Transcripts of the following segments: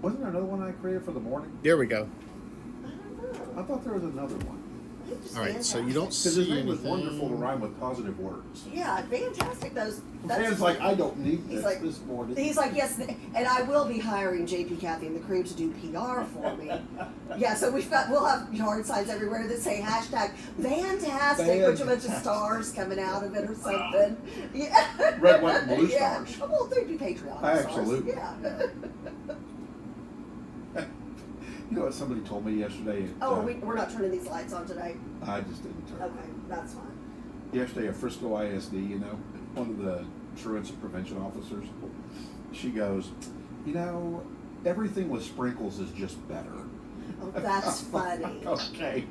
Wasn't there another one I created for the morning? There we go. I don't know. I thought there was another one. Just All right, so you fantastic. don't Because his see name was anything. wonderful to rhyme with positive words. Yeah, fantastic. That's Dan's like, I don't need He's this like- this morning. He's like, yes, and I will be hiring JP, Kathy, and the crew to do PR for me. Yeah, so we'll have yard signs everywhere that say hashtag fantastic, with a bunch of stars coming out of it or something. Yeah. Red, white, and blue Yeah. stars. Well, they'd be patriotic Absolutely. stars. Yeah. You know what somebody told me yesterday? Oh, we're not turning these lights on today. I just didn't turn. Okay, that's fine. Yesterday at Frisco ISD, one of the truancy prevention officers, she goes, everything with sprinkles is just better. Oh, that's funny. Okay.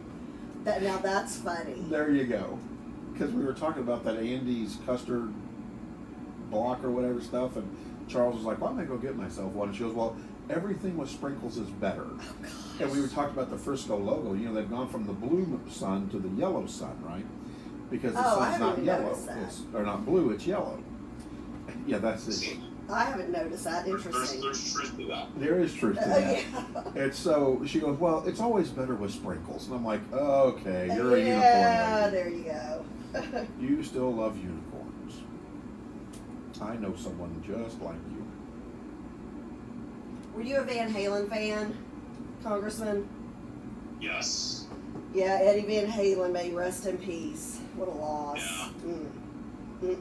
Now that's funny. There you go. Because we were talking about that Andy's custard block or whatever stuff, and Charles was like, "Why don't I go get myself one?" And she goes, "Well, everything with sprinkles is better." Oh, gosh. And we were talking about the Frisco logo. They've gone from the blue sun to the yellow sun, right? Because the I sun's haven't not even yellow. noticed that. Or not blue, it's yellow. Yeah, that's it. I haven't noticed that. Interesting. There's truth to that. There is truth to that. Yeah. And so she goes, "Well, it's always better with sprinkles." And I'm like, "Okay, you're a unicorn Yeah, lady. there you go. You still love unicorns. I know someone just like you." Were you a Van Halen fan, Congressman? Yes. Yeah, Eddie Van Halen, may he rest in peace. What a loss. Yeah. All right,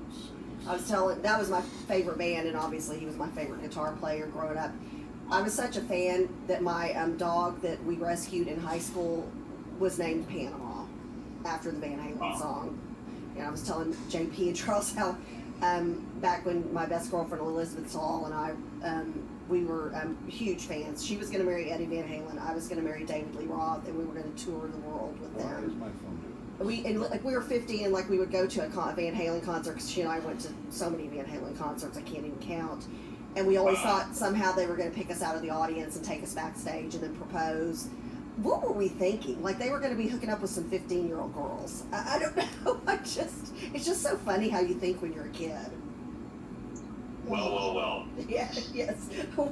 let's see. I was telling, that was my favorite band, and obviously he was my favorite guitar player growing up. I was such a fan that my dog that we rescued in high school was named Panama after the Van Halen song. And I was telling JP and Charles how back when my best girlfriend Elizabeth Saul and I, we were huge fans. She was going to marry Eddie Van Halen. I was going to marry David Lee Roth, and we were going to tour the world with Why is them. my phone doing? We were 50, and we would go to a Van Halen concert because she and I went to so many Van Halen concerts I can't even count. And we always thought somehow they were going to pick us out of the audience and take us backstage and then propose. What were we thinking? They were going to be hooking up with some 15-year-old girls. I don't know. It's just so funny how you think when you're a kid. Well. Yeah, yes. Well.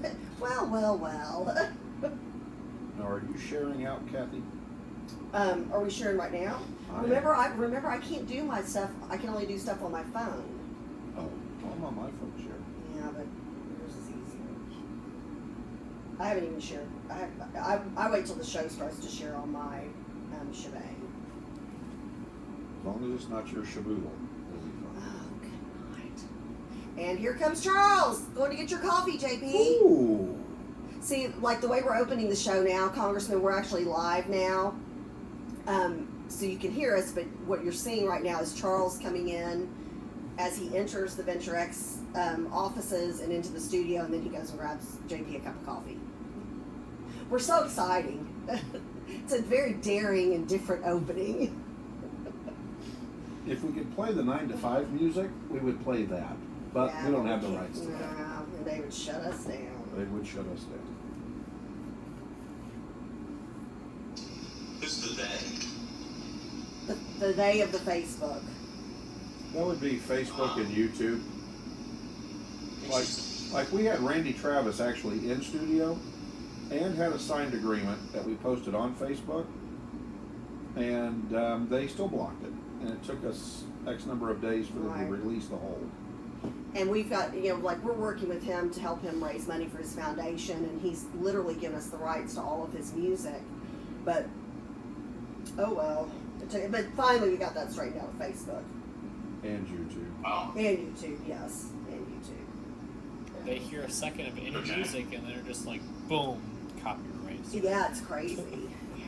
Now, are you sharing out, Kathy? Are we sharing right now? I am. Remember I can't do my stuff. I can only do stuff on my phone. Oh, I'm on my phone share. Yeah, but yours is easier. I haven't even shared. I wait till the show starts to share on my shebang. As long as it's not your shaboodle, it'll be fine. Oh, good night. And here comes Charles. Going to get your coffee, JP. Ooh. See, the way we're opening the show now, Congressman, we're actually live now. So you can hear us, but what you're seeing right now is Charles coming in as he enters the Venture X offices and into the studio, and then he goes and grabs JP a cup of coffee. We're so exciting. It's a very daring and different opening. If we could play the 9 to 5 music, we would play that. But Yeah, we don't have the can't- rights to that. No, and they would shut us down. They would shut us down. Who's the they? The day of the Facebook. That would be Facebook and YouTube. Like we had Randy Travis actually in studio and had a signed agreement that we posted on Facebook, and they still blocked it. And it took us X number of days for them Right. to release the whole. And we've got, we're working with him to help him raise money for his foundation, and he's literally given us the rights to all of his music. But, oh well. But finally we got that straightened out with Facebook. And YouTube. Wow. And YouTube, yes. And YouTube. They hear a second of any Okay. music and they're just like, boom, copyright. Yeah, it's crazy. Yeah.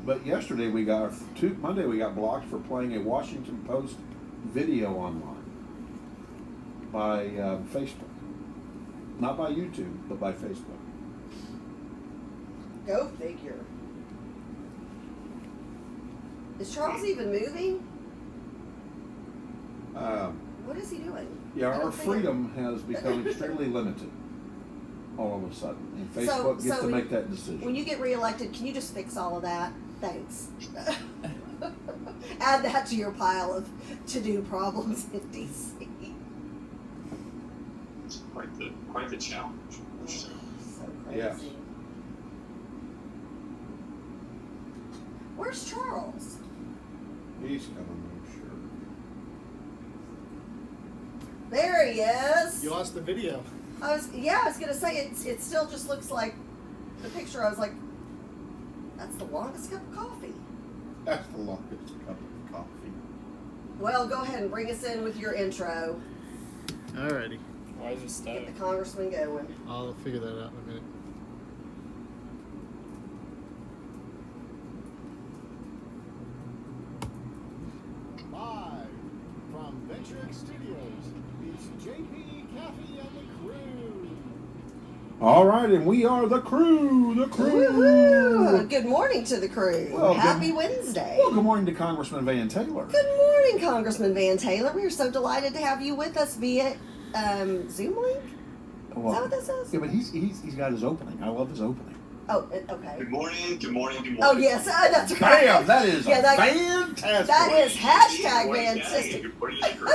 But yesterday Monday we got blocked for playing a Washington Post video online by Facebook. Not by YouTube, but by Facebook. Go figure. Is Charles even moving? What is he doing? Yeah, I our don't see freedom has become extremely limited all of a sudden. And Facebook gets to make that decision. When you get reelected, can you just fix all of that? Thanks. Add that to your pile of to-do problems in DC. quite the challenge. So, So crazy. Yes. Where's Charles? He's coming, I'm sure. There he is. You lost the video. I was gonna say it still just looks like the picture. I was like, that's the longest cup of coffee. That's the longest cup of coffee. Well, go ahead and bring us in with your intro. Alrighty. Why is it stuck? Get the congressman going. I'll figure that out in a minute. Live from Venture X Studios, it's JP, Kathy, and the crew. All right, and we are the crew. Woo-hoo! Good morning to the crew. Well, Happy Wednesday. Well, good morning to Congressman Van Taylor. Good morning, Congressman Van Taylor. We are so delighted to have you with us via Zoom link. Well, Is that what this is? Yeah, but he's got his opening. I love his opening. Oh, okay. good morning. Good morning. Good morning. Oh, yes, that's right. Bam! That is fantastic. That is hashtag Good morning, fantastic. Good morning, crew.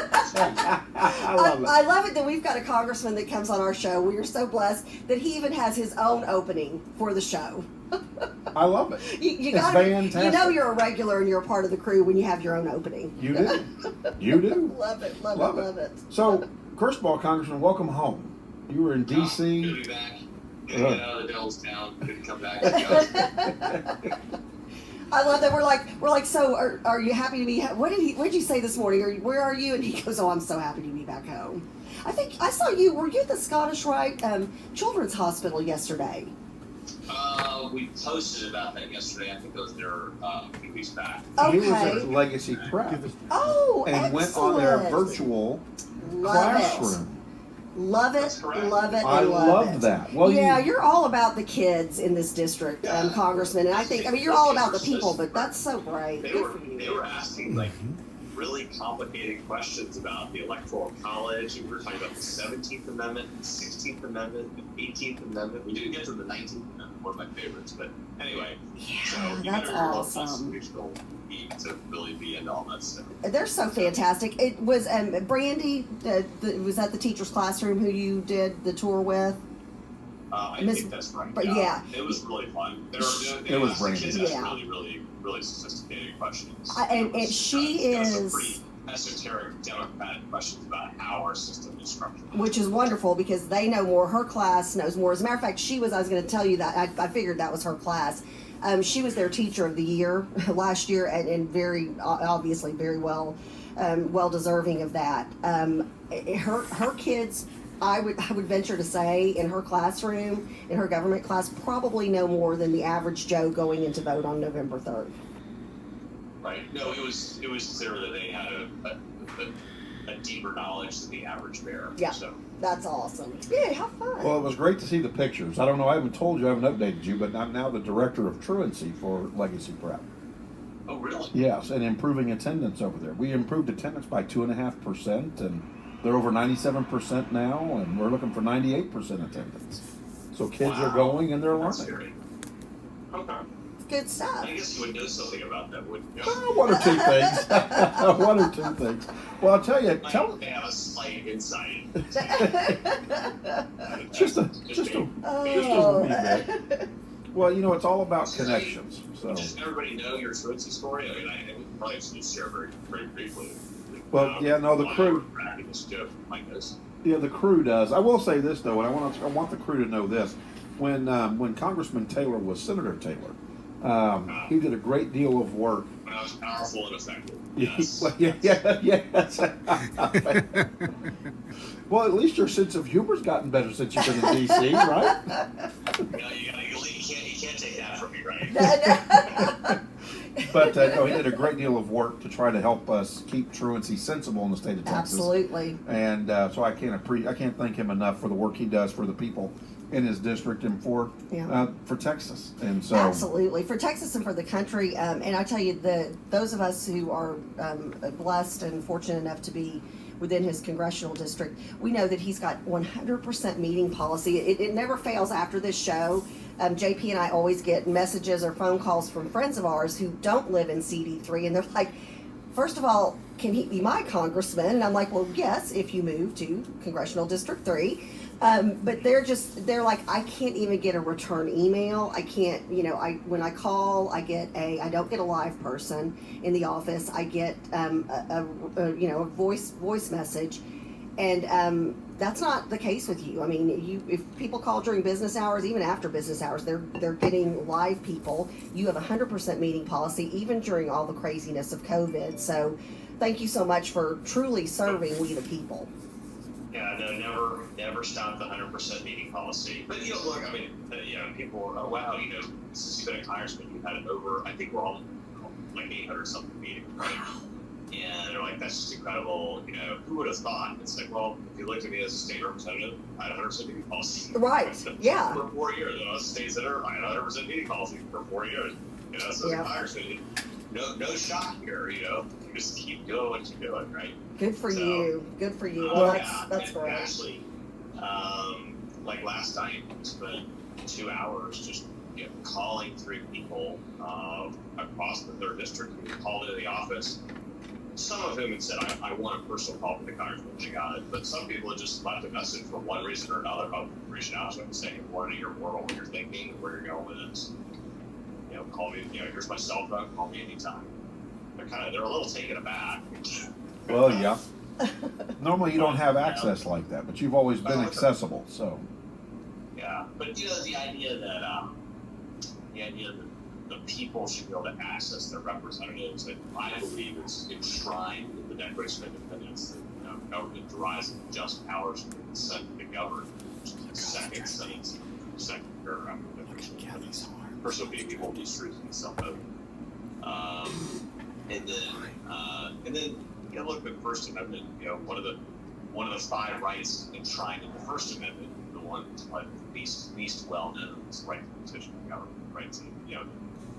I love it. I love it that we've got a congressman that comes on our show. We are so blessed that he even has his own opening for the show. I love it. You It's gotta, fantastic. You know you're a regular and you're a part of the crew when you have your own opening. You do. You do. Love it, love Love it, it. love it. So, first of all, Congressman, welcome home. You were in Good to D.C. be back. Good to get out of the devil's town. Good to come back. To you. I love that we're like. So, are you happy to be? What did you say this morning? Where are you? And he goes, "Oh, I'm so happy to be back home." I think I saw you. Were you at the Scottish Rite Children's Hospital yesterday? We posted about that yesterday. I think it was there a few weeks back. He was Okay. at Legacy Prep Oh, and went on their excellent. virtual Love classroom. Love it, That's correct. love it, I and love love it. that. Well, yeah, you're all about the kids in this district, Congressman, and I mean, you're all about the people, but that's so great. They Good were for you. they were asking like really complicated questions about the Electoral College. And we were talking about the 17th Amendment, the 16th Amendment, the 18th Amendment. We didn't get to the 19th Amendment, one of my favorites, but anyway. So Yeah, you that's gotta realize awesome. constitutional need to really be into all that stuff. They're so fantastic. It was Brandy. Was that the teacher's classroom who you did the tour with? I Miss- think that's right. but yeah. It was really fun. They It was asked the Brandy. kids asked Yeah. really sophisticated questions. And It was, she it was some is- pretty esoteric Democratic questions about how our system is structured. Which is wonderful because they know more. Her class knows more. As a matter of fact, I was going to tell you that. I figured that was her class. She was their teacher of the year last year, and very obviously very well deserving of that. Her kids, I would venture to say, in her classroom, in her government class, probably know more than the average Joe going in to vote on November 3rd. Right. No, it was clear that they had a deeper knowledge than the average bear. Yeah. So That's awesome. Yeah, have fun. Well, it was great to see the pictures. I don't know, I haven't told you, I haven't updated you, but I'm now the director of truancy for Legacy Prep. oh really? Yes, and improving attendance over there. We improved attendance by 2.5%, and they're over 97% now, and we're looking for 98% attendance. So kids are Wow. going and they're That's learning. great. Okay. Good stuff. I guess you would know something about that, wouldn't you? One or two things. One or two things. Well, I'll tell you, They have a slight insight. just a Oh. wee bit. Well, you know, it's all about connections. So, Does everybody know your truancy story? I mean, I would probably just share very briefly. Well, yeah, no, the why crew- we're cracking this joke like this. yeah, the crew does. I will say this though, and I want the crew to know this. When Congressman Taylor was Senator Taylor, he did a great deal of work. When I was powerful and effective. Yes. Well, at least your sense of humor's gotten better since you've been in D.C., right? You can't take that from me, right? But no, he did a great deal of work to try to help us keep truancy sensible in the state of Texas. Absolutely. And so I can't thank him enough for the work he does for the people in his district and for Texas. And so Absolutely, for Texas and for the country. And I tell you, those of us who are blessed and fortunate enough to be within his congressional district, we know that he's got 100% meeting policy. It never fails after this show. JP and I always get messages or phone calls from friends of ours who don't live in CD3, and they're like, first of all, can he be my congressman? And I'm like, well, yes, if you move to Congressional District 3. But they're like, I can't even get a return email. I can't, when I call, I don't get a live person in the office. I get a voice message, and that's not the case with you. I mean, if people call during business hours, even after business hours, they're getting live people. You have 100% meeting policy, even during all the craziness of COVID. So, thank you so much for truly serving we the people. Yeah, no, never stopped the 100% meeting policy. But look, I mean, people are, oh wow, since you've been a congressman, you've had over, I think we're all like 800 something meetings, right? And they're like, that's just incredible. Who would have thought? It's like, well, if you looked at me as a state representative, I had 100% meeting policy. Right. Yeah. For 4 years, I was state senator, I had 100% meeting policy for 4 years. So as a congressman, no shock here. You just keep doing what you're doing, right? Good for you. Good for you. Well, that's great. Actually, like last night, we spent 2 hours just calling 3 people across the 3rd district who called into the office. Some of whom had said, I want a personal call from the congressman. They got it. But some people had just left a message for one reason or another about reaching out to them and saying, what are your moral, what you're thinking, where you're going with this. Call me, here's my cell phone, call me anytime. They're a little taken aback. Well, yeah. Normally you don't have access like that, but you've always been accessible, so. Yeah, but the idea that the people should be able to access their representatives, that I believe is enshrined in the Declaration of Independence, that government derives just powers from the consent to govern, which is the second sentence, second paragraph of the Declaration of Independence. First of all, people will be truth and self-vote. And then look, the First Amendment, one of the 5 rights enshrined in the First Amendment, the one like least well known is the right to petition the government, right? So,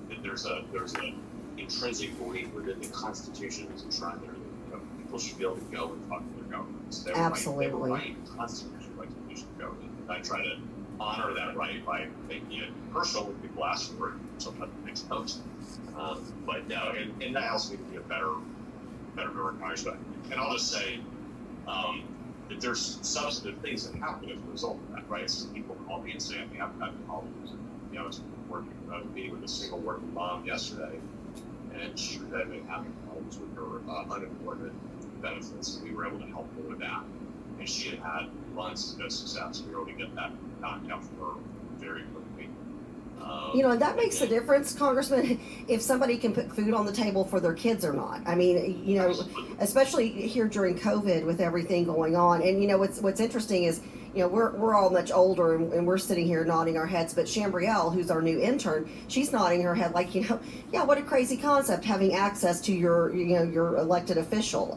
that there's a intrinsic belief within the Constitution is enshrined there that people should be able to go and talk to their governments. Absolutely. They have a right, constitutional right to petition the government. And I try to honor that right by making it personal when people ask for it. Sometimes it makes post. But no, and that helps me to be a better member of Congress. And I'll just say that there's substantive things that happen as a result of that, right? So people call me and say, I've got problems. I was meeting with a single working mom yesterday, and she had been having problems with her unemployment benefits, and we were able to help her with that. And she had months of success. We were able to get that knocked out for her very quickly. And that makes a difference, Congressman, if somebody can put food on the table for their kids or not. I mean, especially here during COVID with everything going on. And, what's interesting is, we're all much older and we're sitting here nodding our heads, but Chambrielle, who's our new intern, she's nodding her head like, yeah, what a crazy concept, having access to your elected official.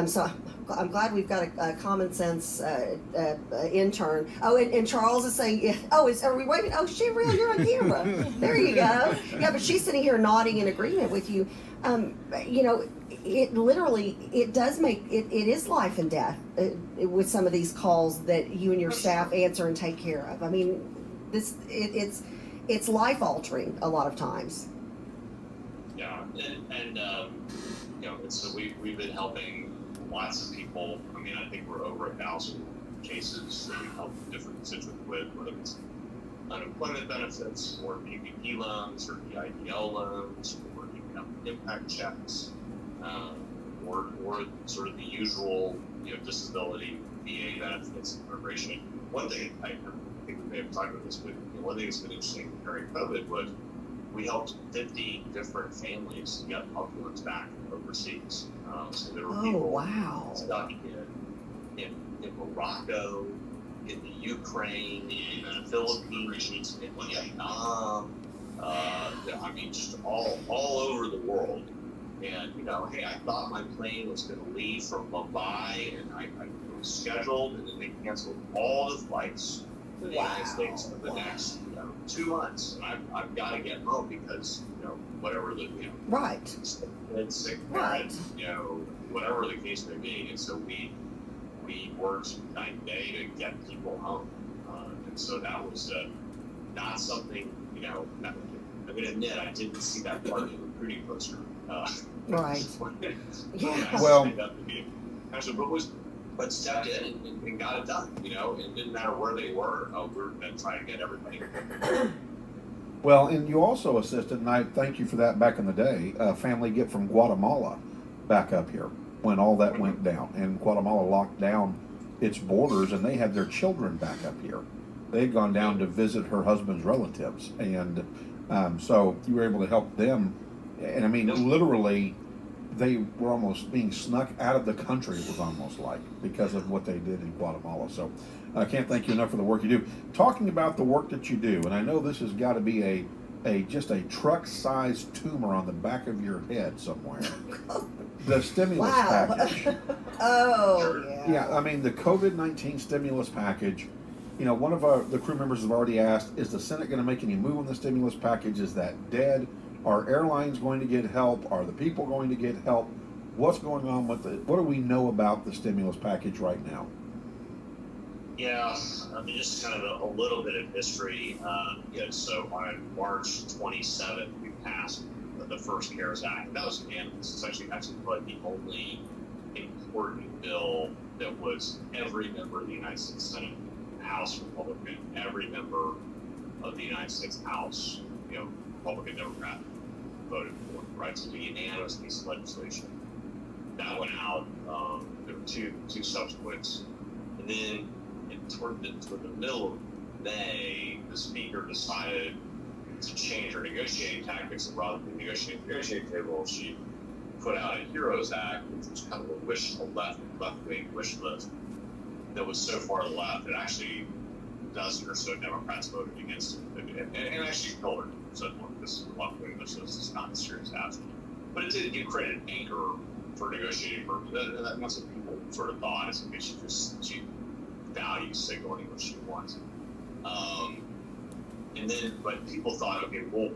So I'm glad we've got a common sense intern. Oh, and Charles is saying, are we waiting? Oh, Chambrielle, you're on camera. There you go. Yeah, but she's sitting here nodding in agreement with you. It literally, it does make, it is life and death with some of these calls that you and your staff answer and take care of. I mean, it's life altering a lot of times. Yeah, and so we've been helping lots of people. I mean, I think we're over 1,000 cases that we've helped different constituents with, whether it's unemployment benefits or PPP loans or EIDL loans or impact checks, or sort of the usual, disability, VA benefits, and immigration. One thing I think we may have talked about this, but one thing that's been interesting during COVID was we helped 50 different families get loved ones back from overseas. So there were people stuck in Morocco, in the Ukraine, in the Philippines, in Vietnam. I mean, just all over the world. And hey, I thought my plane was going to leave from Mumbai, and I was scheduled, and then they canceled all the flights to the United States for the next 2 months. And I've got to get home because whatever the right, sick parent, whatever the case may be. And so we worked night and day to get people home. And so that was not something I'm going to admit I didn't see that part of the recruiting poster. Right. Yeah. Well, actually, but but stepped in and got it done. You know, it didn't matter where they were. We were going to try to get everybody. Well, and you also assisted, and I thank you for that back in the day, a family get from Guatemala back up here when all that went down. And Guatemala locked down its borders, and they had their children back up here. They had gone down to visit her husband's relatives. And so you were able to help them. And I mean, literally, they were almost being snuck out of the country, it was almost like, because of what they did in Guatemala. So I can't thank you enough for the work you do. Talking about the work that you do, and I know this has got to be just a truck-sized tumor on the back of your head somewhere. The stimulus package. Oh, yeah. Yeah, I mean, the COVID-19 stimulus package, you know, one of the crew members have already asked, is the Senate going to make any move on the stimulus package? Is that dead? Are airlines going to get help? Are the people going to get help? What's going on with it? What do we know about the stimulus package right now? Yeah, I mean, just kind of a little bit of history. So on March 27th, we passed the first CARES Act. That was unanimous. It's actually probably the only important bill that was every member of the United States Senate, House Republican, every member of the United States House, Republican, Democrat, voted for, right? So it was a unanimous piece of legislation. That went out. There were two subsequents. And then toward the middle of May, the speaker decided to change her negotiating tactics, and rather than negotiating the negotiating table, she put out a HEROES Act, which was kind of a left-wing wish list that was so far to the left that actually a dozen or so Democrats voted against it. And actually told her, said, look, this is a left-wing wish list, it's not a serious ask. But it created an anchor for negotiating purposes. And that's what people sort of thought, is that she value signaling what she wants. But people thought, okay, we'll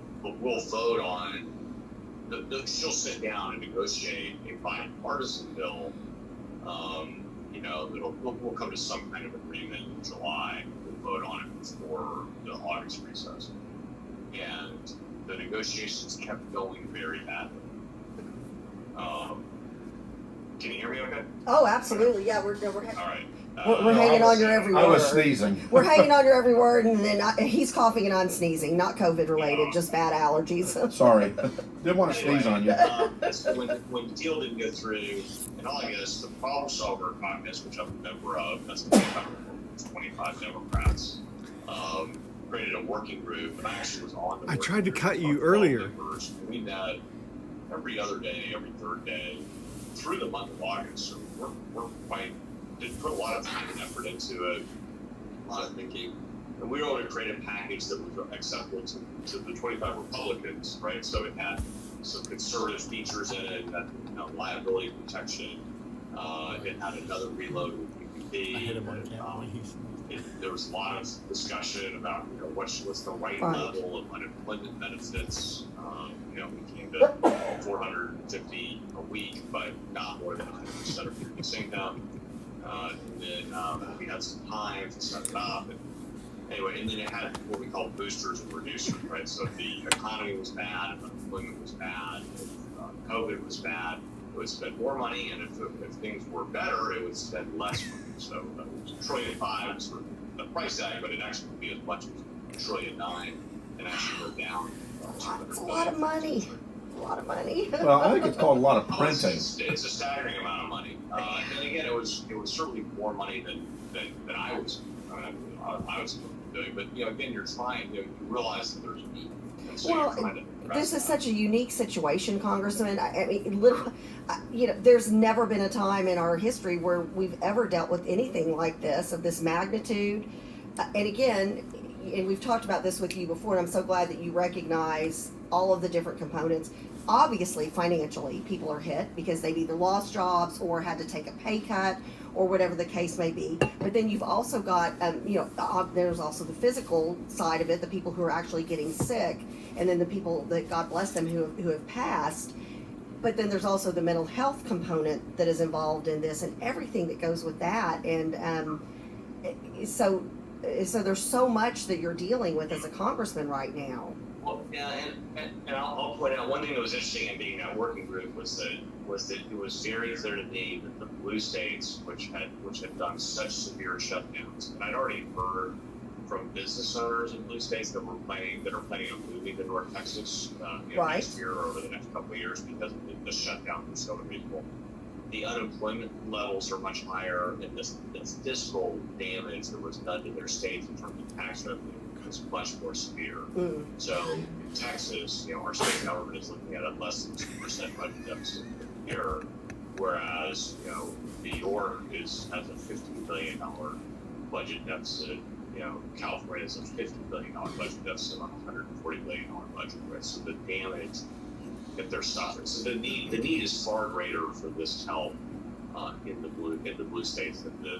vote on. She'll sit down and negotiate a bipartisan bill. We'll come to some kind of agreement in July. We'll vote on it before the August recess. And the negotiations kept going very badly. Can you hear me okay? Oh, absolutely. Yeah, we're All right. We're hanging on your every word. I was sneezing. We're hanging on your every word, and then he's coughing and I'm sneezing. Not COVID related, just bad allergies. Sorry. Didn't want to sneeze on you. When the deal didn't go through, and all I guess the problem solver caucus, which I'm a member of, that's 25 Democrats, created a working group, and I actually was on the I tried to group cut you of earlier. members, and we met every other day, every third day, through the month of August. So we're quite did put a lot of time and effort into it, a lot of thinking, and we were able to create a package that was acceptable to the 25 Republicans, right? So it had some conservative features in it, that liability protection. It had another reload with PPP. I hit him on camera. There was a lot of discussion about what's the right level of unemployment benefits. We came to 450 a week, but not more than 100% of previous income. And then we had some time to set it up. And anyway, and then it had what we call boosters and reducers, right? So if the economy was bad, if unemployment was bad, if COVID was bad, it would spend more money, and if things were better, it would spend less money. So it was $1.5 trillion was sort of the price tag, but it actually would be as much as $1.9 trillion and actually go down. That's a lot of money. A lot of money. Well, I think it's called a lot of printing. It's a staggering amount of money. And again, it was certainly more money than I was doing. But again, you're trying. You realize that there's a need. And so you're trying to this is such a unique situation, Congressman. I mean, literally, there's never been a time in our history where we've ever dealt with anything like this, of this magnitude. And again, and we've talked about this with you before, and I'm so glad that you recognize all of the different components. Obviously, financially, people are hit because they've either lost jobs or had to take a pay cut or whatever the case may be. But then you've also got, there's also the physical side of it, the people who are actually getting sick, and then the people that, God bless them, who have passed. But then there's also the mental health component that is involved in this, and everything that goes with that. And so there's so much that you're dealing with as a congressman right now. Well, yeah, and I'll point out one thing that was interesting in being in that working group was that it was very clear to me that blue states, which had done such severe shutdowns, and I'd already heard from business owners in blue states that are planning on moving to North Texas next year or over the next couple of years because of the shutdown was so unreasonable. The unemployment levels are much higher, and this fiscal damage that was done to their states in terms of tax revenue was much more severe. So in Texas, our state government is looking at a less than 2% budget deficit per year, whereas New York has a $50 billion budget deficit. California has a $50 billion budget deficit on a $140 billion budget, right? So the damage that they're suffering. So the need is far greater for this help in the blue states than it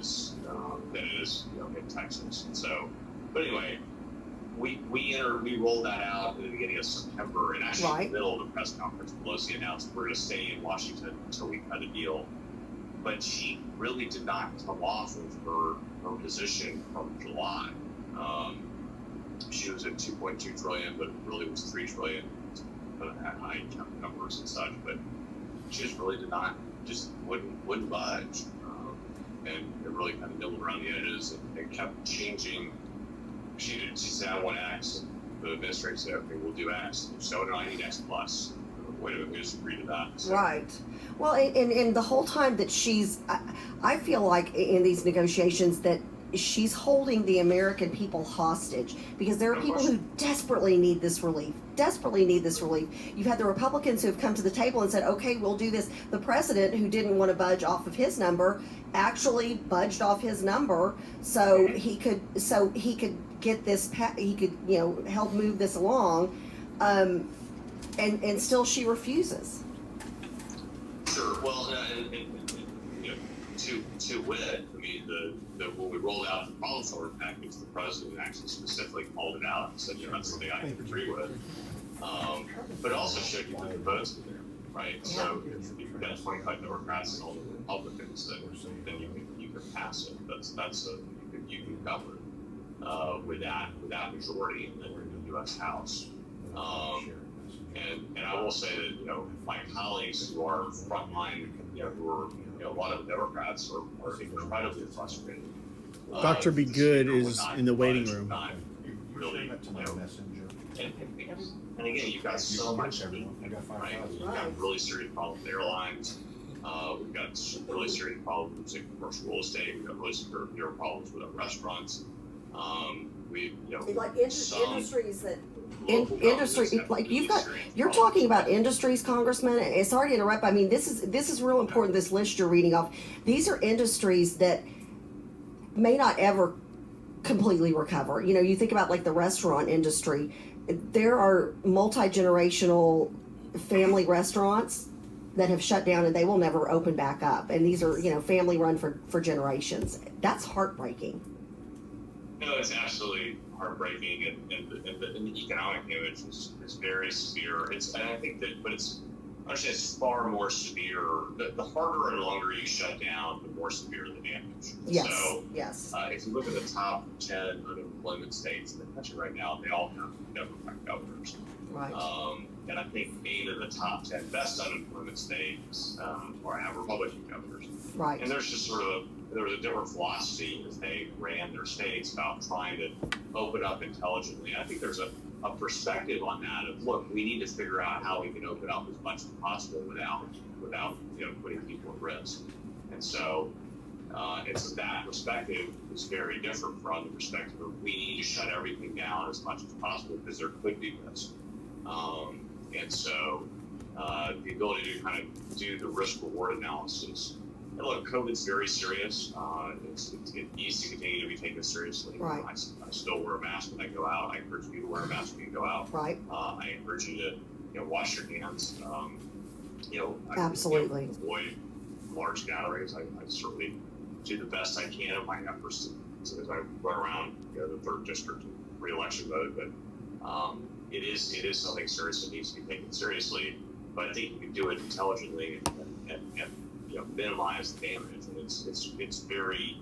is in Texas. And so, but anyway, we rolled that out at the beginning of September, and actually in the middle of the press conference, Pelosi announced we're going to stay in Washington until we cut a deal. But she really did not come off of her position from July. She was at 2.2 trillion, but it really was 3 trillion. Had high numbers and such, but she just really just wouldn't budge, and it really kind of nibbled around the edges and kept changing. She said, I want X, and the administration said, okay, we'll do X. So no, I need X plus. Wait a minute, we just agreed to that. So. Right. Well, and the whole time that I feel like in these negotiations that she's holding the American people hostage because there are people who desperately need this relief. You've had the Republicans who have come to the table and said, okay, we'll do this. The president, who didn't want to budge off of his number, actually budged off his number so he could get this, he could, help move this along. And still she refuses. Sure. Well, to wit, I mean, when we rolled out the problem solver package, the president actually specifically called it out and said, that's something I can agree with. But it also showed you that the votes were there, right? So if you've got 25 Democrats and all the Republicans, then you can pass it. You can govern with that majority in the U.S. House. And I will say that my colleagues who are frontline, who are a lot of the Democrats are incredibly frustrated. Dr. Be Good is in the waiting room. Really, and again, you've got so much need, right? We've got really serious problems with airlines. We've got some really serious problems in commercial real estate. We've got really severe problems with our restaurants. Industries that. Industry, like you're talking about industries, Congressman. And sorry to interrupt. I mean, this is real important. This list you're reading off. These are industries that may not ever completely recover. You think about like the restaurant industry. There are multi-generational family restaurants that have shut down and they will never open back up. And these are family run for generations. That's heartbreaking. No, it's absolutely heartbreaking, and the economic damage is very severe. It's far more severe. The harder and longer you shut down, the more severe the damage. Yes. So, yes. If you look at the top 10 unemployment states in the country right now, they all have Democrat governors. Right. And I think 8 of the top 10 best unemployment states have Republican governors. Right. And there's just there was a different philosophy as they ran their states about trying to open up intelligently. I think there's a perspective on that of, look, we need to figure out how we can open up as much as possible without putting people at risk. And so that perspective is very different from the perspective of we need to shut everything down as much as possible because there could be risk. And so the ability to kind of do the risk-reward analysis. And look, COVID's very serious. It needs to continue to be taken seriously. Right. I still wear a mask when I go out. I encourage you to wear a mask when you go out. Right. I encourage you to wash your hands. Absolutely. Avoid large gatherings. I certainly do the best I can in my efforts as I run around the 3rd district re-election vote. But it is something serious that needs to be taken seriously. But I think you can do it intelligently and minimize the damage. And it's very.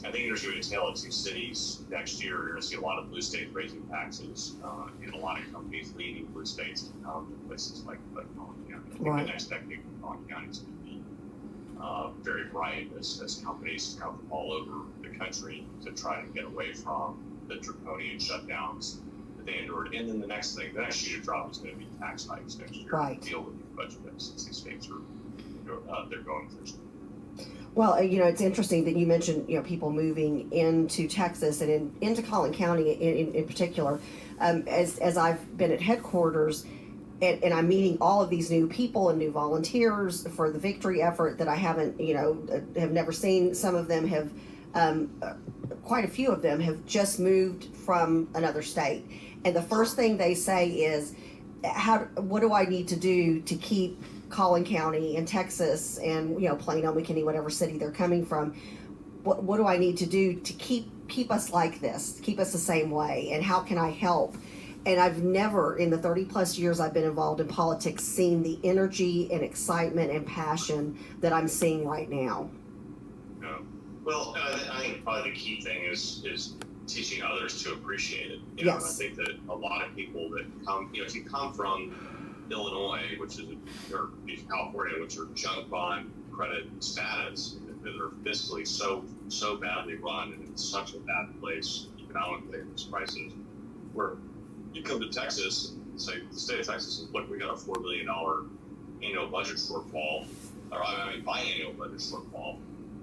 I think there's going to be a tale of 2 cities next year. You're going to see a lot of blue states raising taxes, and a lot of companies leaving blue states to come to places like Collin County. I think the next decade, Collin County is going to be very bright as companies come from all over the country to try to get away from the draconian shutdowns that they endured. And then the next shoe to drop is going to be tax hikes next year Right. to deal with the budget deficits these states they're going through. Well, it's interesting that you mentioned, people moving into Texas and into Collin County in particular. As I've been at headquarters and I'm meeting all of these new people and new volunteers for the victory effort that I haven't, have never seen. Some of them have, quite a few of them have just moved from another state. And the first thing they say is, what do I need to do to keep Collin County in Texas and, Plano, McKinney, whatever city they're coming from, what do I need to do to keep us like this, keep us the same way, and how can I help? And I've never, in the 30 plus years I've been involved in politics, seen the energy and excitement and passion that I'm seeing right now. Yeah. Well, I think probably the key thing is teaching others to appreciate it. Yes. I think that a lot of people that come, if you come from Illinois, or California, which are junk bond credit status, that are fiscally so badly run and in such a bad place economically in this crisis, where you come to Texas and say, the state of Texas says, look, we got a $4 billion annual budget shortfall, or biannual budget shortfall,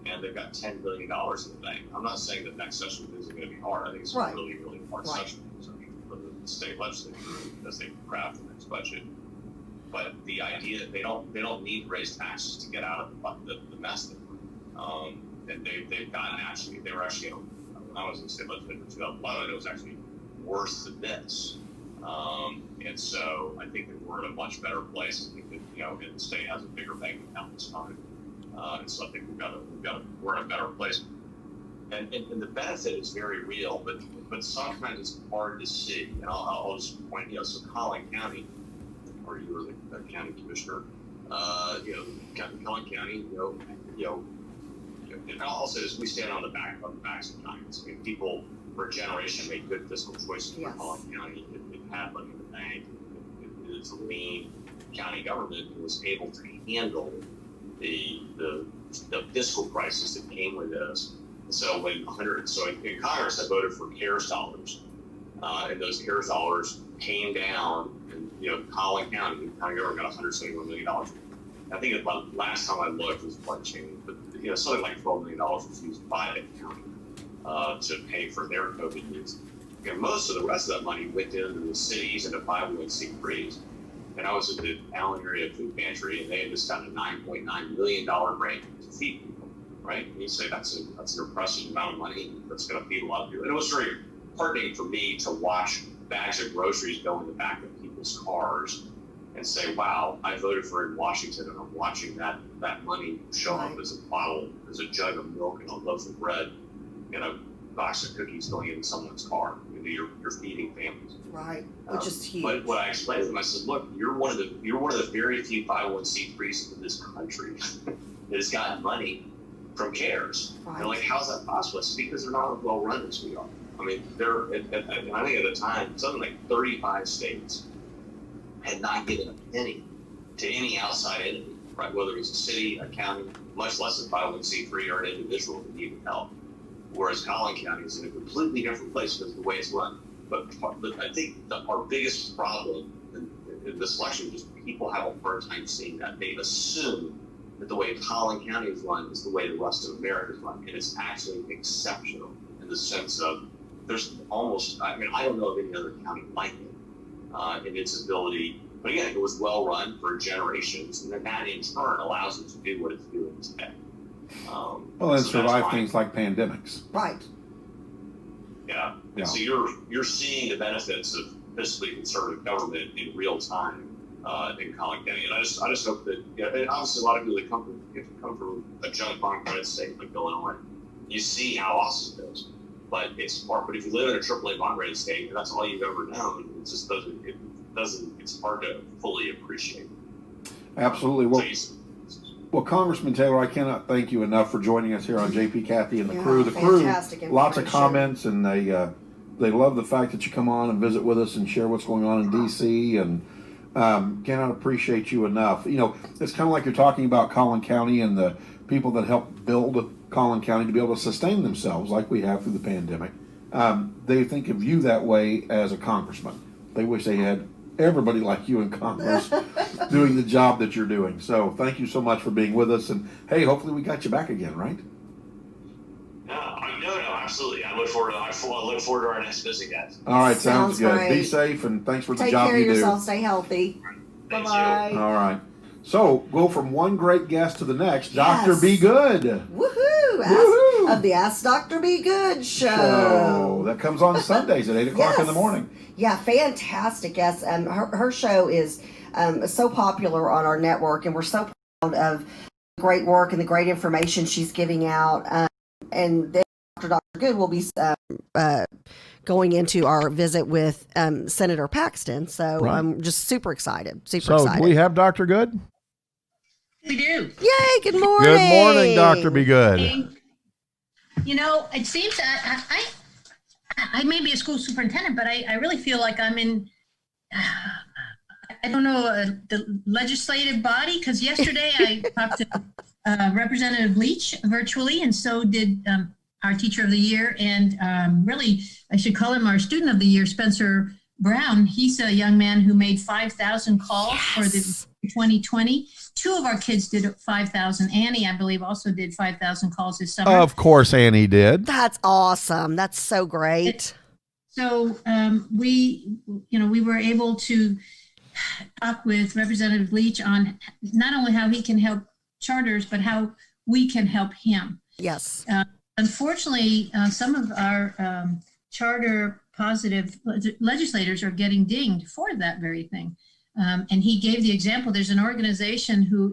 and they've got $10 billion in the bank. I'm not saying that next session isn't going to be hard. I think it's a really, really hard session for the state legislature as they craft the next budget. But the idea that they don't need to raise taxes to get out of the mess that we're in. And they've gotten they were actually, when I was in the state legislature in 2011, it was actually worse than this. And so I think that we're in a much better place. I think that, the state has a bigger bank account this time. And so I think we're in a better place. And the benefit is very real, but sometimes it's hard to see. And I'll just point, so Collin County, or you were the county commissioner, Collin County, and I'll say this: we stand on the backs of giants. I mean, people for a generation made good fiscal choices for Collin County. It had money in the bank. It's a lean county government and was able to handle the fiscal crisis that came with this. And so in Congress, I voted for CARES dollars, and those CARES dollars came down. Collin County government got $171 million. I think about last time I looked, it was one change, but something like $12 million was used by the county to pay for their COVID needs. Most of the rest of that money went into the cities and the 501c3s. And I was at the Allen area food pantry, and they had just gotten a $9.9 million grant to feed people. Right? And you say that's an impressive amount of money that's going to feed a lot of people. And it was very heartening for me to watch bags of groceries go in the back of people's cars and say, wow, I voted for it in Washington, and I'm watching that money show up as a jug of milk and a loaf of bread and a box of cookies going into someone's car. You're feeding families. Right, which is huge. But what I explained to them, I said, look, you're one of the very few 501c3s in this country that has gotten money from CARES. Right. They're like, how's that possible? It's because they're not as well run as we are. I mean, and I think at the time, something like 35 states had not given a penny to any outside entity, right? Whether it was a city, a county, much less a 501c3 or an individual that needed help. Whereas Collin County is in a completely different place because of the way it's run. But I think our biggest problem in this election is people have a hard time seeing that. They assume that the way Collin County is run is the way the rest of America is run. And it's actually exceptional in the sense of there's almost, I don't know of any other county like it in its ability. But again, it was well run for generations, and then that in turn allows it to do what it's doing today. And survive things like pandemics. Right. Yeah. So you're seeing the benefits of fiscally conservative government in real time in Collin County, and I just hope that and obviously a lot of people that come from a junk bond credit state like Illinois, you see how awesome it is. But it's hard. But if you live in a AAA bond rated state and that's all you've ever known, it just doesn't. It's hard to fully appreciate. Absolutely. Well, Congressman Taylor, I cannot thank you enough for joining us here on JP, Kathy, and the crew. The crew, lots of comments, and they love the fact that you come on and visit with us and share what's going on in D.C. and cannot appreciate you enough. It's kind of like you're talking about Collin County and the people that helped build Collin County to be able to sustain themselves like we have through the pandemic. They think of you that way as a congressman. They wish they had everybody like you in Congress doing the job that you're doing. So thank you so much for being with us. And hey, hopefully we got you back again, right? No, absolutely. I look forward to our next visit, guys. All right, sounds good. Great. Be safe and thanks for the Take job care of you yourself. do. Stay healthy. Thank Bye-bye. All right. So go from one great guest to the next. Yes. Dr. Be Good. Woohoo! Woohoo! Of the Ask Dr. Be Good show. So that comes on Sundays at 8 o'clock in the morning. Yeah, fantastic. Yes, her show is so popular on our network, and we're so proud of the great work and the great information she's giving out. And then Dr. Good will be going into our visit with Senator Paxton. So Right. I'm just super excited. So Excited. do we have Dr. Good? We do. Yay! Good morning. Good morning, Dr. Be Good. You know, it seems I may be a school superintendent, but I really feel like I'm in, I don't know, the legislative body, because yesterday I talked to Representative Leach virtually, and so did our teacher of the year, and really, I should call him our student of the year, Spencer Brown. He's a young man who made 5,000 calls for the 2020. Two of our kids did 5,000. Annie, I believe, also did 5,000 calls this summer. Of course, Annie did. That's awesome. That's so great. So we were able to talk with Representative Leach on not only how he can help charters, but how we can help him. Yes. Unfortunately, some of our charter positive legislators are getting dinged for that very thing. And he gave the example, there's an organization who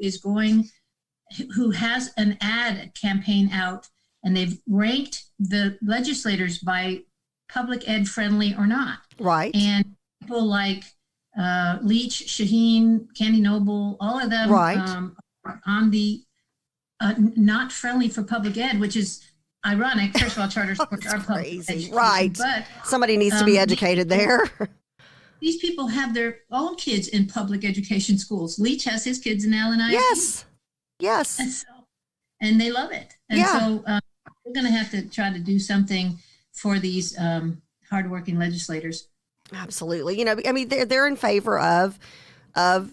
has an ad campaign out, and they've ranked the legislators by public ed friendly or not. Right. And people like Leach, Shaheen, Candy Noble, all of them Right. are on the not friendly for public ed, which is ironic. First of all, charter schools are public crazy. education, Right. but Somebody needs to be educated there. these people have their own kids in public education schools. Leach has his kids in Allen ISD. Yes. Yes. And they love it. And Yeah. so we're going to have to try to do something for these hardworking legislators. Absolutely. You know, I mean, they're in favor of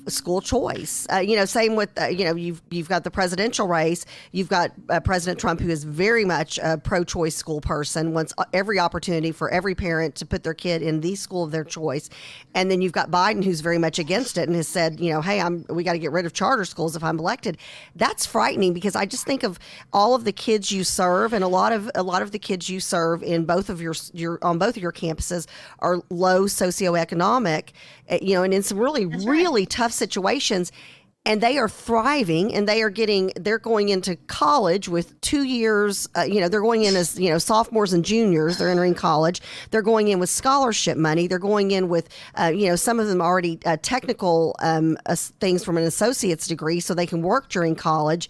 school choice. Same with, you've got the presidential race. You've got President Trump, who is very much a pro-choice school person, wants every opportunity for every parent to put their kid in the school of their choice. And then you've got Biden, who's very much against it and has said, hey, we got to get rid of charter schools if I'm elected. That's frightening, because I just think of all of the kids you serve, and a lot of the kids you serve in both of your on both of your campuses are low socioeconomic, and in some really tough situations, and they are thriving, and they're going into college with 2 years, they're going in as, sophomores and juniors, they're entering college, they're going in with scholarship money, they're going in with, some of them already technical things from an associate's degree so they can work during college.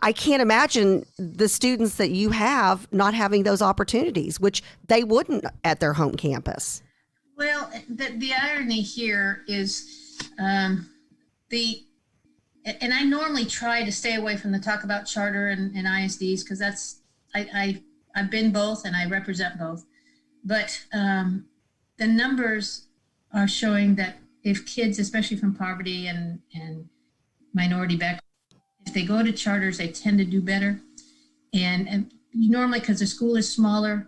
I can't imagine the students that you have not having those opportunities, which they wouldn't at their home campus. Well, the irony here is and I normally try to stay away from the talk about charter and ISDs, because that's I've been both and I represent both. But the numbers are showing that if kids, especially from poverty and minority background, if they go to charters, they tend to do better. And normally, because the school is smaller,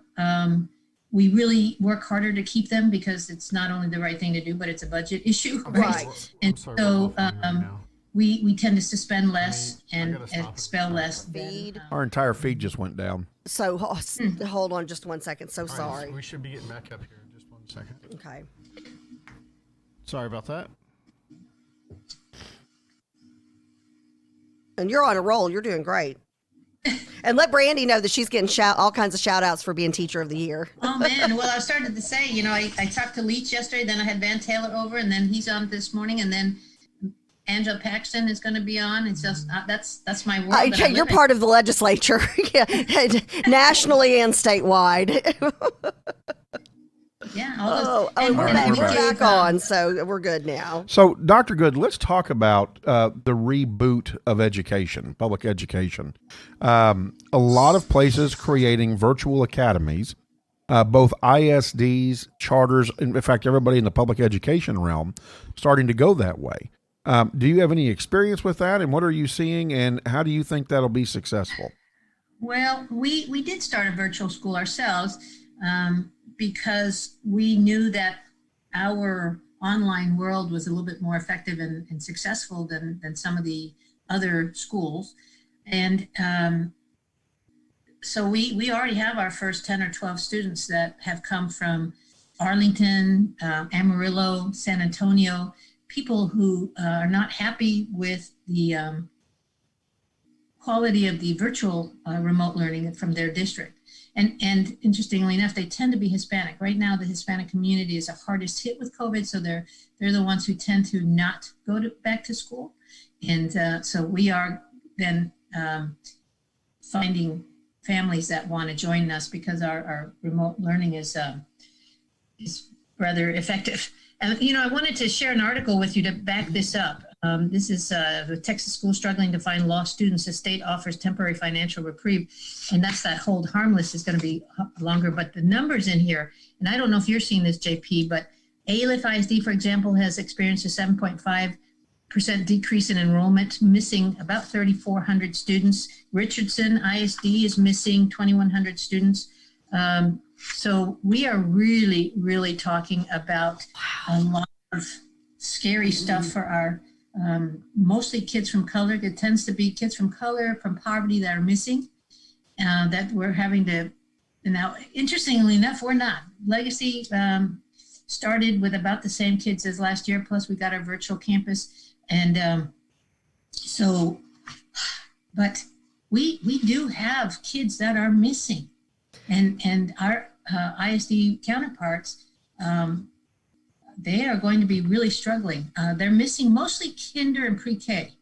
we really work harder to keep them, because it's not only the right thing to do, but it's a budget issue, right? And so we tend to suspend less and expel less. Feed. Our entire feed just went down. So hold on just 1 second. So sorry. We should be getting back up here in just 1 second. Okay. Sorry about that. And you're on a roll. You're doing great. And let Brandy know that she's getting all kinds of shout outs for being teacher of the year. Oh man, well I started to say, I talked to Leach yesterday, then I had Van Taylor over, and then he's on this morning, and then Angela Paxton is going to be on. It's just that's my world. You're part of the legislature, yeah, nationally and statewide. Yeah, all Oh, And we're All right, back, we're we're back. back on, so we're good now. So, Dr. Good, let's talk about the reboot of education, public education. A lot of places creating virtual academies, both ISDs, charters, in fact, everybody in the public education realm starting to go that way. Do you have any experience with that, and what are you seeing, and how do you think that'll be successful? Well, we did start a virtual school ourselves because we knew that our online world was a little bit more effective and successful than some of the other schools. And so we already have our first 10 or 12 students that have come from Arlington, Amarillo, San Antonio, people who are not happy with the quality of the virtual remote learning from their district. And interestingly enough, they tend to be Hispanic. Right now, the Hispanic community is the hardest hit with COVID, so they're the ones who tend to not go back to school. And so we are then finding families that want to join us because our remote learning is rather effective. And, I wanted to share an article with you to back this up. This is the Texas school struggling to find lost students. The state offers temporary financial reprieve. And that's that hold harmless is going to be longer. But the numbers in here, and I don't know if you're seeing this, JP, but ALIF ISD, for example, has experienced a 7.5% decrease in enrollment, missing about 3,400 students. Richardson ISD is missing 2,100 students. So we are really, really talking about a lot of scary stuff for our mostly kids from color. It tends to be kids from color, from poverty that are missing, that we're having to. Now, interestingly enough, we're not. Legacy started with about the same kids as last year, plus we got our virtual campus. And but we do have kids that are missing. And our ISD counterparts, they are going to be really struggling. They're missing mostly kinder and pre-K.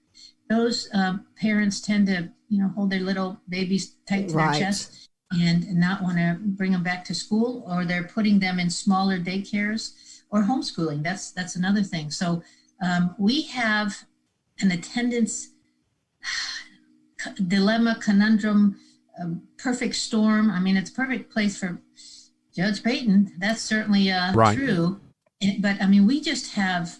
Those parents tend to, hold their little babies tight to their chest and not want to bring them back to school, or they're putting them in smaller daycares or homeschooling. That's another thing. So we have an attendance dilemma, conundrum, perfect storm. I mean, it's a perfect place for Judge Payton. That's certainly true. But I mean, we have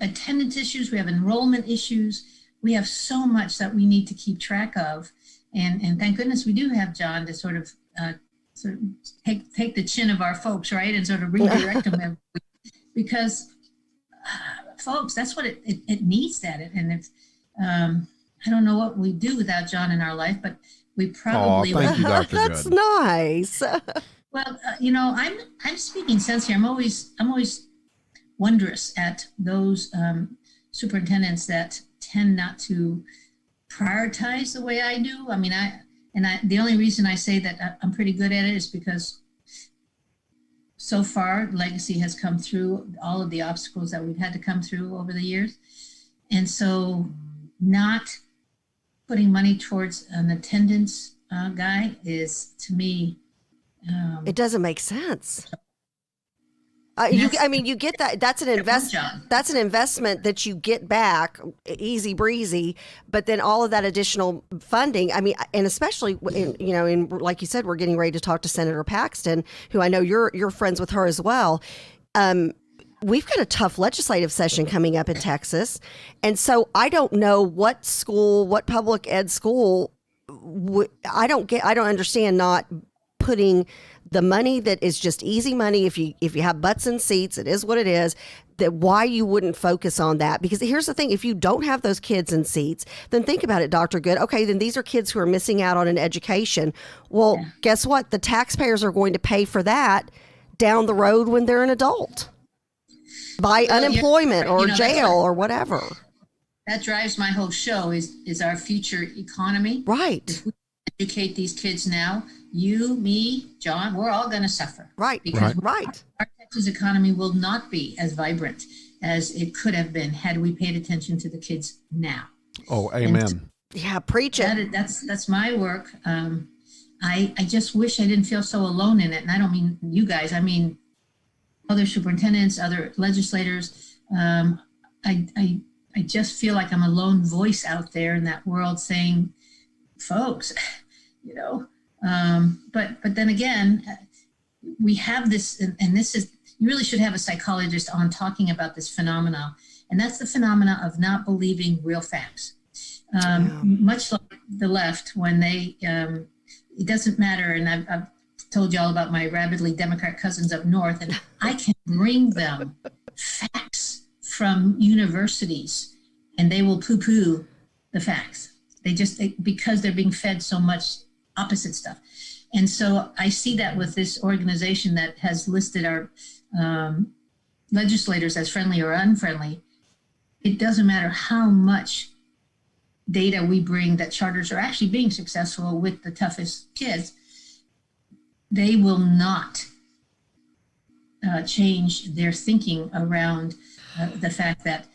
attendance issues, we have enrollment issues, we have so much that we need to keep track of. And thank goodness we do have John to sort of take the chin of our folks, right? And sort of redirect them because folks, that's what it needs that. And it's, I don't know what we do without John in our life, but we probably thank you, Dr. That's Good. nice. Well, I'm speaking sense here. I'm always wondrous at those superintendents that tend not to prioritize the way I do. I mean, the only reason I say that I'm pretty good at it is because so far Legacy has come through all of the obstacles that we've had to come through over the years, and so not putting money towards an attendance guy is, to me, it doesn't make sense. You get that. That's an investment. That's an investment that you get back, easy breezy. But then all of that additional funding. I mean, and especially in like you said, we're getting ready to talk to Senator Paxton, who I know you're friends with her as well. We've got a tough legislative session coming up in Texas, and so I don't know what public ed school. I don't understand not putting the money that is just easy money. If you have butts in seats, it is what it is. That why you wouldn't focus on that? Because here's the thing: if you don't have those kids in seats, then think about it, Dr. Good. Okay, then these are kids who are missing out on an education. Well, guess what? The taxpayers are going to pay for that down the road when they're an adult, by unemployment or jail or whatever. That drives my whole show is our future economy. Right. If we educate these kids now, you, me, John, we're all going to suffer. Right. Because right. Our Texas economy will not be as vibrant as it could have been had we paid attention to the kids now. Oh, amen. Yeah, preach it. That's my work. I just wish I didn't feel so alone in it. And I don't mean you guys, I mean other superintendents, other legislators. I just feel like I'm a lone voice out there in that world saying, folks, but then again, we have this, and this is, you really should have a psychologist on talking about this phenomena. And that's the phenomena of not believing real facts. Much like the left, when they, it doesn't matter. And I've told you all about my rabidly Democrat cousins up north, and I can bring them facts from universities and they will poo-poo the facts. Because they're being fed so much opposite stuff. And so I see that with this organization that has listed our legislators as friendly or unfriendly. It doesn't matter how much data we bring that charters are actually being successful with the toughest kids. They will not change their thinking around the fact that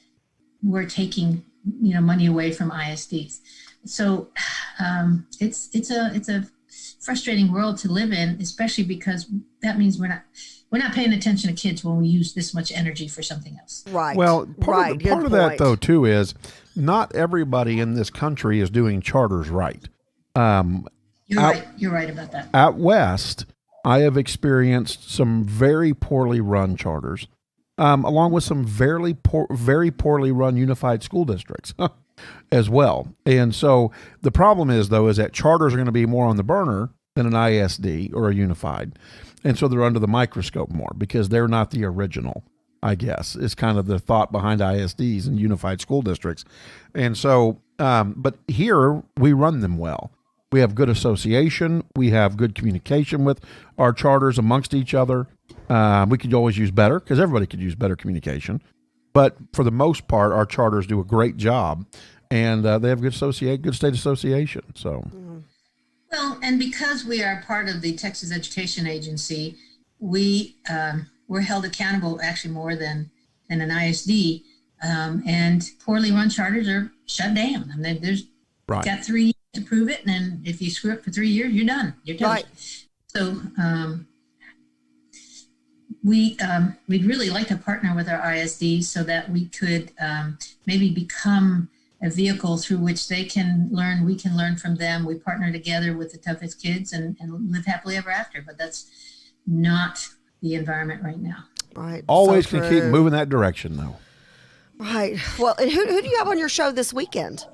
we're taking money away from ISDs. So it's a frustrating world to live in, especially because that means we're not paying attention to kids when we use this much energy for something else. Right. Well, part of that, point. though, too, is not everybody in this country is doing charters right. You're right about that. Out west, I have experienced some very poorly run charters, along with some very poorly run unified school districts as well. And so the problem is, though, is that charters are going to be more on the burner than an ISD or a unified. And so they're under the microscope more because they're not the original, I guess, is kind of the thought behind ISDs and unified school districts. And so, but here we run them well. We have good association. We have good communication with our charters amongst each other. We could always use better because everybody could use better communication. But for the most part, our charters do a great job, and they have good state association. So, well, and because we are part of the Texas Education Agency, we're held accountable actually more than an ISD. And poorly run charters are shut down. I mean, there's got 3 years to prove it, and then if you screw up for 3 years, you're done. You're toast. Right. So we'd really like to partner with our ISDs so that we could maybe become a vehicle through which they can learn, we can learn from them. We partner together with the toughest kids and live happily ever after. But that's not the environment right now. Right. Always can keep moving that direction, though. Right. Well, and who do you have on your show this weekend?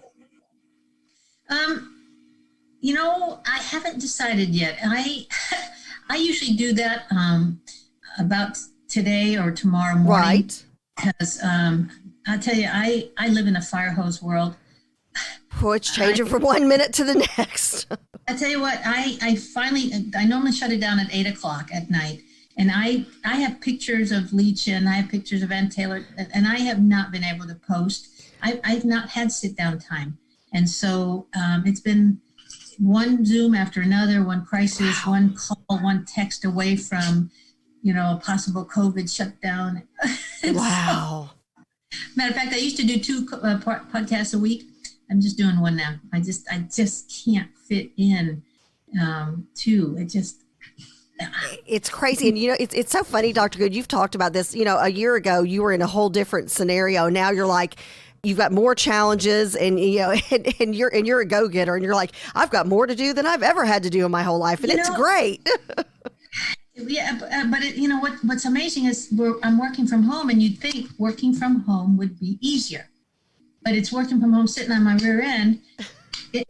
I haven't decided yet. I usually do that about today or tomorrow morning. Right. Because I'll tell you, I live in a fire hose world. Oh, it's changing from 1 minute to the next. I tell you what, I normally shut it down at 8:00 at night. And I have pictures of Legion, I have pictures of vantaylor, and I have not been able to post. I've not had sit down time. And so it's been one Zoom after another, one crisis, one call, one text away from, a possible COVID shutdown. Wow. Matter of fact, I used to do 2 podcasts a week. I'm just doing one now. I just can't fit in 2. It's crazy. And, it's so funny, Dr. Good, you've talked about this, a year ago, you were in a whole different scenario. Now you're like, you've got more challenges and, and you're a go-getter and you're like, I've got more to do than I've ever had to do in my whole life. And it's great. Yeah. But what's amazing is I'm working from home, and you'd think working from home would be easier, but it's working from home, sitting on my rear end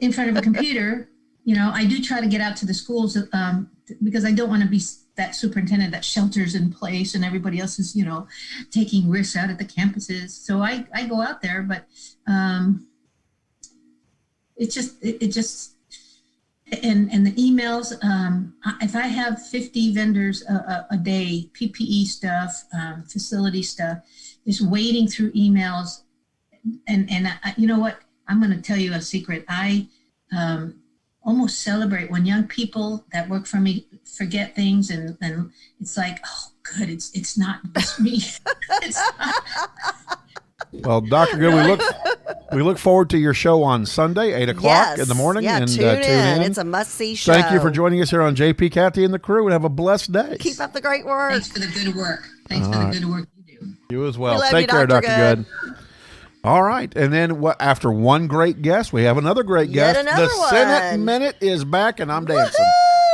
in front of a computer. I do try to get out to the schools because I don't want to be that superintendent that shelters in place and everybody else is, taking risks out at the campuses. So I go out there, but it just and the emails, if I have 50 vendors a day, PPE stuff, facility stuff, just wading through emails. And you know what, I'm going to tell you a secret. I almost celebrate when young people that work for me forget things, and it's like, oh, good, it's not just me. It's not. Well, Dr. Good, We look forward to your show on Sunday, 8 o'clock in the morning. Yeah, and tune in. It's a must-see show. Thank you for joining us here on JP, Kathy, and the crew, and have a blessed day. Keep up the great work. Thanks for the good work. Thanks for the good work you do. You as well. We love Take you, care, Dr. Dr. Good. All right. And then after one great guest, we have another great Yet guest. another The one. Senate Minute is back, and I'm dancing.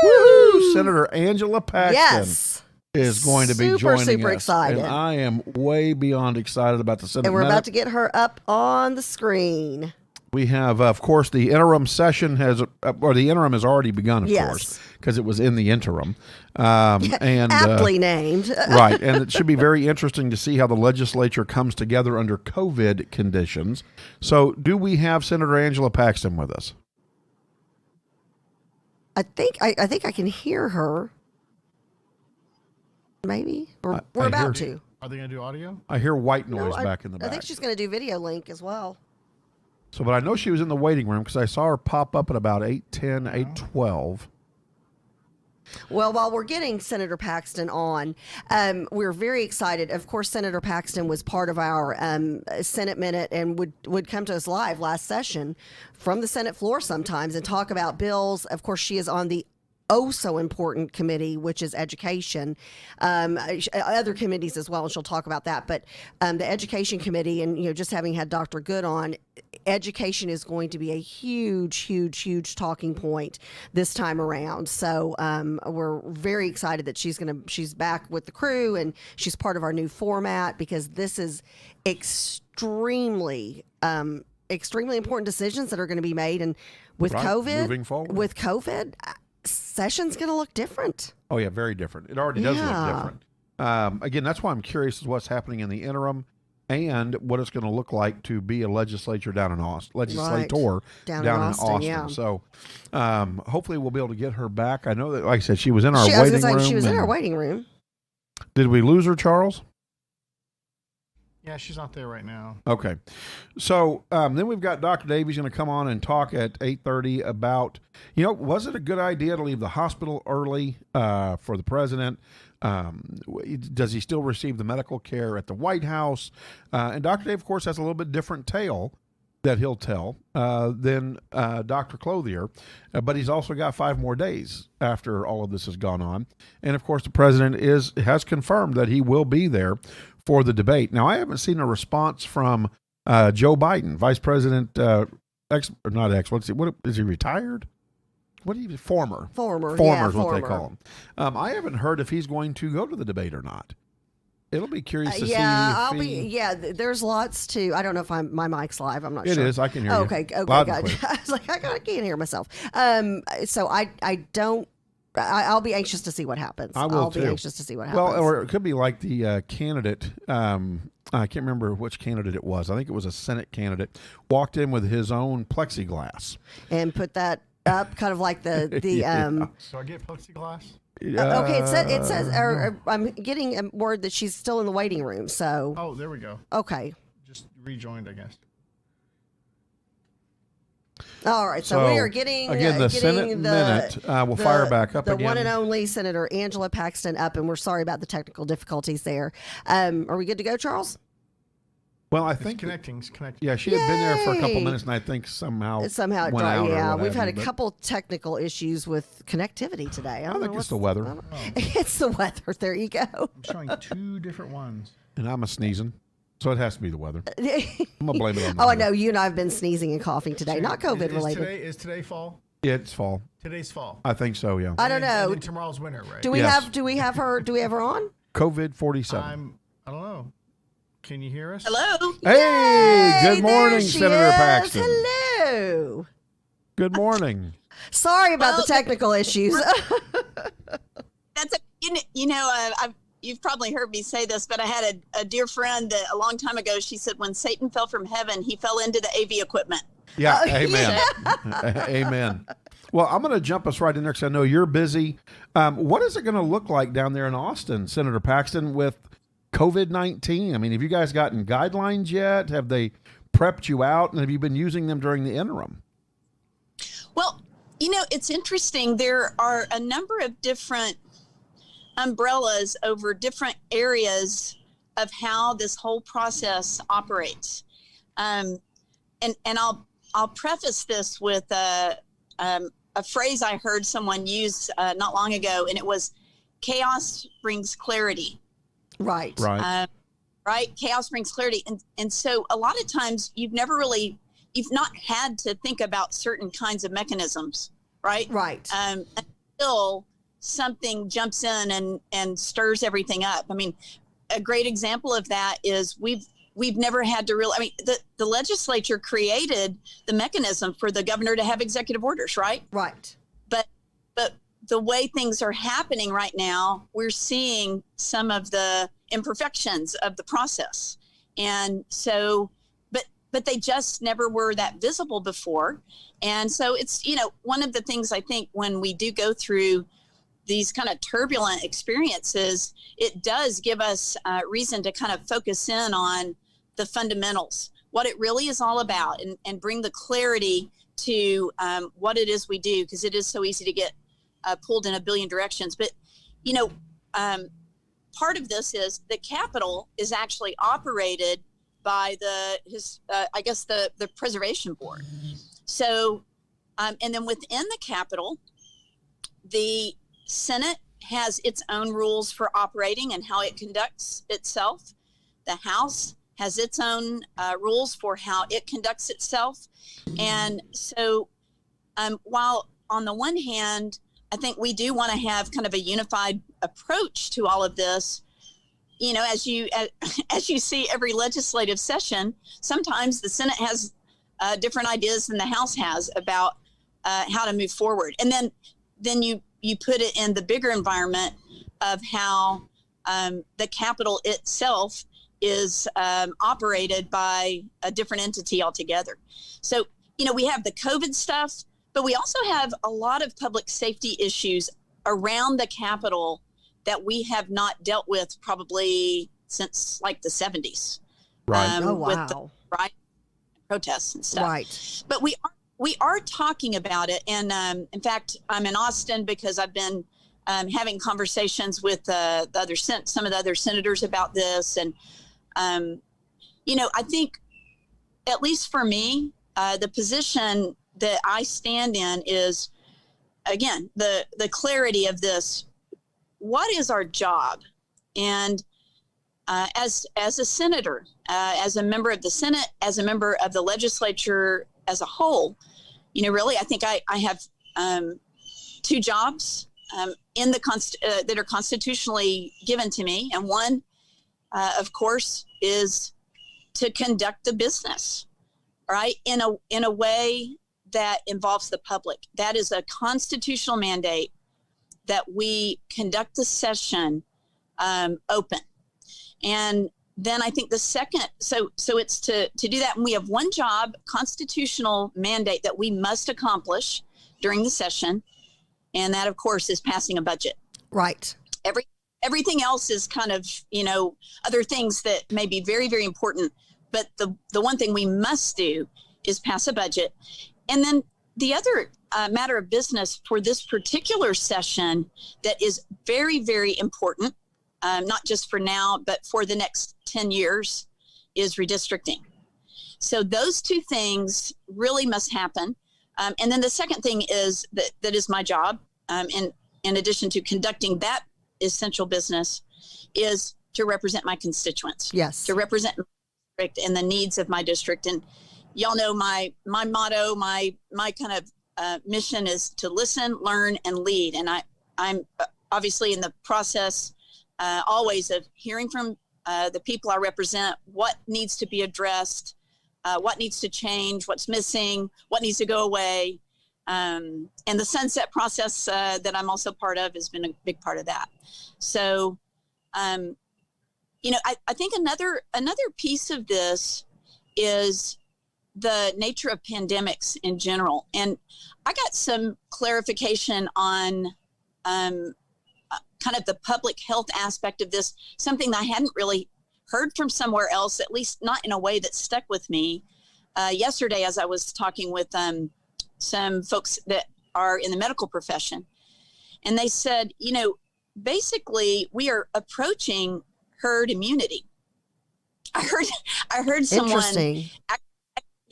Woohoo! Senator Angela Paxton. Yes. Is going to be Super, joining super us. excited. And I am way beyond excited about the Senate And we're Minute. about to get her up on the screen. We have, of course, the interim session or the interim has already begun, of course, because it was in the interim. And aptly named. Right. And it should be very interesting to see how the legislature comes together under COVID conditions. So do we have Senator Angela Paxton with us? I think I can hear her. Maybe. We're about to. Are they going to do audio? I hear white noise No, back in the back. I think she's going to do video link as well. So, but I know she was in the waiting room because I saw her pop up at about 8:10, 8:12. Well, while we're getting Senator Paxton on, we're very excited. Of course, Senator Paxton was part of our Senate Minute and would come to us live last session from the Senate floor sometimes and talk about bills. Of course, she is on the so important committee, which is education, other committees as well, and she'll talk about that. But the education committee, and just having had Dr. Good on, education is going to be a huge talking point this time around. So we're very excited that she's back with the crew and she's part of our new format, because this is extremely important decisions that are going to be made. And with moving forward. Session's going to look different. Oh, yeah, very different. It already does look different. Again, that's why I'm curious as what's happening in the interim and what it's going to look like to be a legislator down in Austin. Down in Austin. Yeah. So hopefully we'll be able to get her back. I know that, like I said, she was in our waiting room. She was in our waiting room. Did we lose her, Charles? Yeah, she's not there right now. Okay. So then we've got Dr. Dave. He's going to come on and talk at 8:30 about, was it a good idea to leave the hospital early for the president? Does he still receive the medical care at the White House? And Dr. Dave, of course, has a little bit different tale that he'll tell than Dr. Clothier. But he's also got 5 more days after all of this has gone on. And, of course, the president has confirmed that he will be there for the debate. Now, I haven't seen a response from Joe Biden, Vice President, what is he, retired? Former is what they call him. I haven't heard if he's going to go to the debate or not. It'll be curious to see. There's lots to. I don't know if my mic's live. I'm not sure. It is. I can hear you. Okay, Loud good. and clear. I was like, I can't hear myself. So I don't. I'll be anxious to see what happens. I'll be anxious to see what happens. Well, or it could be like the candidate. I can't remember which candidate it was. I think it was a Senate candidate. Walked in with his own plexiglass and put that up, kind of like the Yeah. So I get plexiglass? Okay, it says. Or I'm getting a word that she's still in the waiting room. So. Oh, there we go. Okay. Just rejoined, I guess. All right, so we are getting the Senate Minute. We'll fire back up the again. one and only Senator Angela Paxton up, and we're sorry about the technical difficulties there. Are we good to go, Charles? Well, I It's think connecting. Yeah, she had been there for a couple Yay! minutes, and I think somehow It went out or yeah. what We've have had you, a but couple technical issues with connectivity today. I think it's the weather, It's the weather. There you go. I'm showing 2 different ones. and I'm sneezing, so it has to be the weather. I'm gonna blame it on the Oh, I weather. know you and I have been sneezing and coughing today, not COVID related. Is today fall? Yeah, it's fall. Today's fall. I think so. Yeah. I don't know. And then tomorrow's winter, right? Do we Yes. have her on? COVID 47. I don't know. Can you hear us? Hello. Hey, Yay, good morning, there she Senator is. Paxton. Hello. Good morning. Sorry about the Well, technical issues. That's you've probably heard me say this, but I had a dear friend that a long time ago. She said, when Satan fell from heaven, he fell into the AV equipment. Yeah, Oh, amen. Amen. Well, I'm going to jump us right in there because I know you're busy. What is it going to look like down there in Austin, Senator Paxton, with COVID-19? I mean, have you guys gotten guidelines yet? Have they prepped you out? And have you been using them during the interim? Well, it's interesting. There are a number of different umbrellas over different areas of how this whole process operates. and I'll preface this with a phrase I heard someone use not long ago, and it was, chaos brings clarity. Right. Right. Right? Chaos brings clarity. And so a lot of times you've not had to think about certain kinds of mechanisms, right? Right. Until something jumps in and stirs everything up. I mean, a great example of that is we've never had to really, I mean, the legislature created the mechanism for the governor to have executive orders, right? Right. But the way things are happening right now, we're seeing some of the imperfections of the process. And so, but they just never were that visible before. And so it's, one of the things I think when we do go through these kind of turbulent experiences, it does give us reason to kind of focus in on the fundamentals, what it really is all about, and bring the clarity to what it is we do, because it is so easy to get pulled in a billion directions. But, part of this is the Capitol is actually operated by the Preservation Board. So, and then within the Capitol, the Senate has its own rules for operating and how it conducts itself. The House has its own rules for how it conducts itself. And so while on the one hand, I think we do want to have kind of a unified approach to all of this, as you see every legislative session, sometimes the Senate has different ideas than the House has about how to move forward. And then you put it in the bigger environment of how the Capitol itself is operated by a different entity altogether. So, we have the COVID stuff, but we also have a lot of public safety issues around the Capitol that we have not dealt with probably since like the 70s. Right. Oh, With wow. the riot protests and stuff. Right. But we are talking about it. And in fact, I'm in Austin because I've been having conversations with some of the other senators about this. And, I think, at least for me, the position that I stand in is, again, the clarity of this. What is our job? And as a senator, as a member of the Senate, as a member of the legislature as a whole, really, I think I have two jobs in the that are constitutionally given to me, and one, of course, is to conduct the business, right, in a way that involves the public. That is a constitutional mandate that we conduct the session open. And then I think the second, so it's to do that. And we have one job, constitutional mandate that we must accomplish during the session. And that, of course, is passing a budget. Right. Everything else is kind of, other things that may be very, very important. But the one thing we must do is pass a budget. And then the other matter of business for this particular session that is very, very important, not just for now, but for the next 10 years, is redistricting. So those two things really must happen. And then the second thing is that is my job, in addition to conducting that essential business, is to represent my constituents. Yes. To represent my district and the needs of my district. And y'all know my motto, my kind of mission is to listen, learn, and lead. And I'm obviously in the process always of hearing from the people I represent, what needs to be addressed, what needs to change, what's missing, what needs to go away. And the sunset process that I'm also part of has been a big part of that. So, I think another piece of this is the nature of pandemics in general. And I got some clarification on kind of the public health aspect of this, something that I hadn't really heard from somewhere else, at least not in a way that stuck with me. Yesterday, as I was talking with some folks that are in the medical profession, and they said, basically we are approaching herd immunity. I heard someone, Interesting.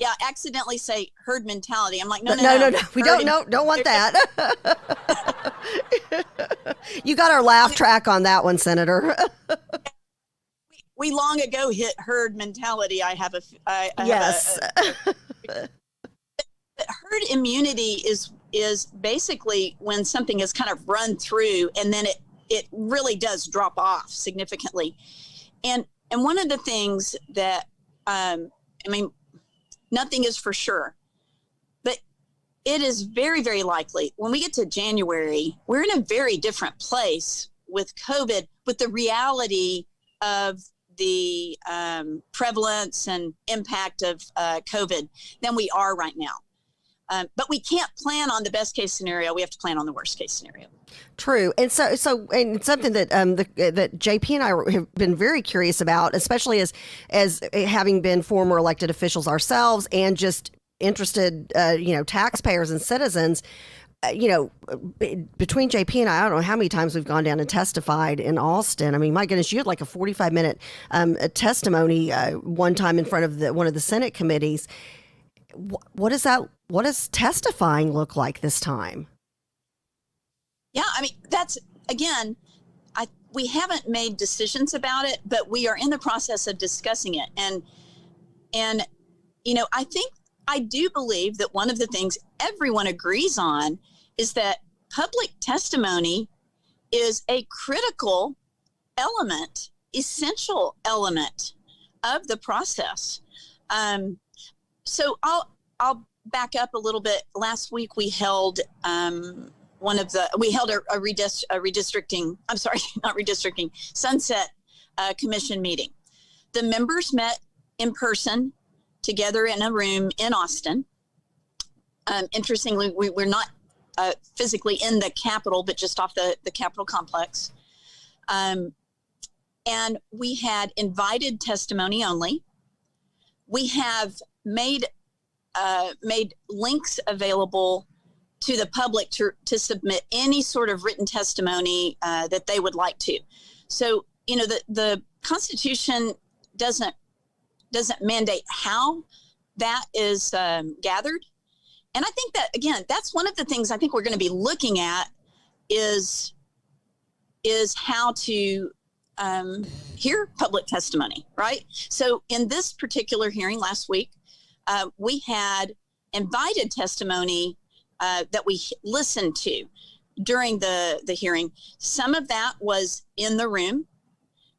Yeah, accidentally say herd mentality. I'm like, no. We don't want that. You got our laugh track on that one, Senator. We long ago hit herd mentality. Yes. Herd immunity is basically when something is kind of run through and then it really does drop off significantly. And one of the things that, nothing is for sure, but it is very, very likely when we get to January, we're in a very different place with COVID, with the reality of the prevalence and impact of COVID than we are right now. But we can't plan on the best case scenario. We have to plan on the worst case scenario. True. And so and something that that JP and I have been very curious about, especially as having been former elected officials ourselves and just interested, taxpayers and citizens, between JP and I don't know how many times we've gone down and testified in Austin. I mean, my goodness, you had like a 45-minute testimony one time in front of one of the Senate committees. What does testifying look like this time? Yeah, that's, again, we haven't made decisions about it, but we are in the process of discussing it. And I do believe that one of the things everyone agrees on is that public testimony is a critical element, essential element of the process. So I'll back up a little bit. Last week we held a redistricting, I'm sorry, not redistricting, Sunset Commission meeting. The members met in person together in a room in Austin. Interestingly, we're not physically in the Capitol, but just off the Capitol complex. And we had invited testimony only. We have made links available to the public to submit any sort of written testimony that they would like to. So, the Constitution doesn't mandate how that is gathered. And I think that, again, that's one of the things I think we're going to be looking at is how to hear public testimony, right? So in this particular hearing last week, we had invited testimony that we listened to during the hearing. Some of that was in the room.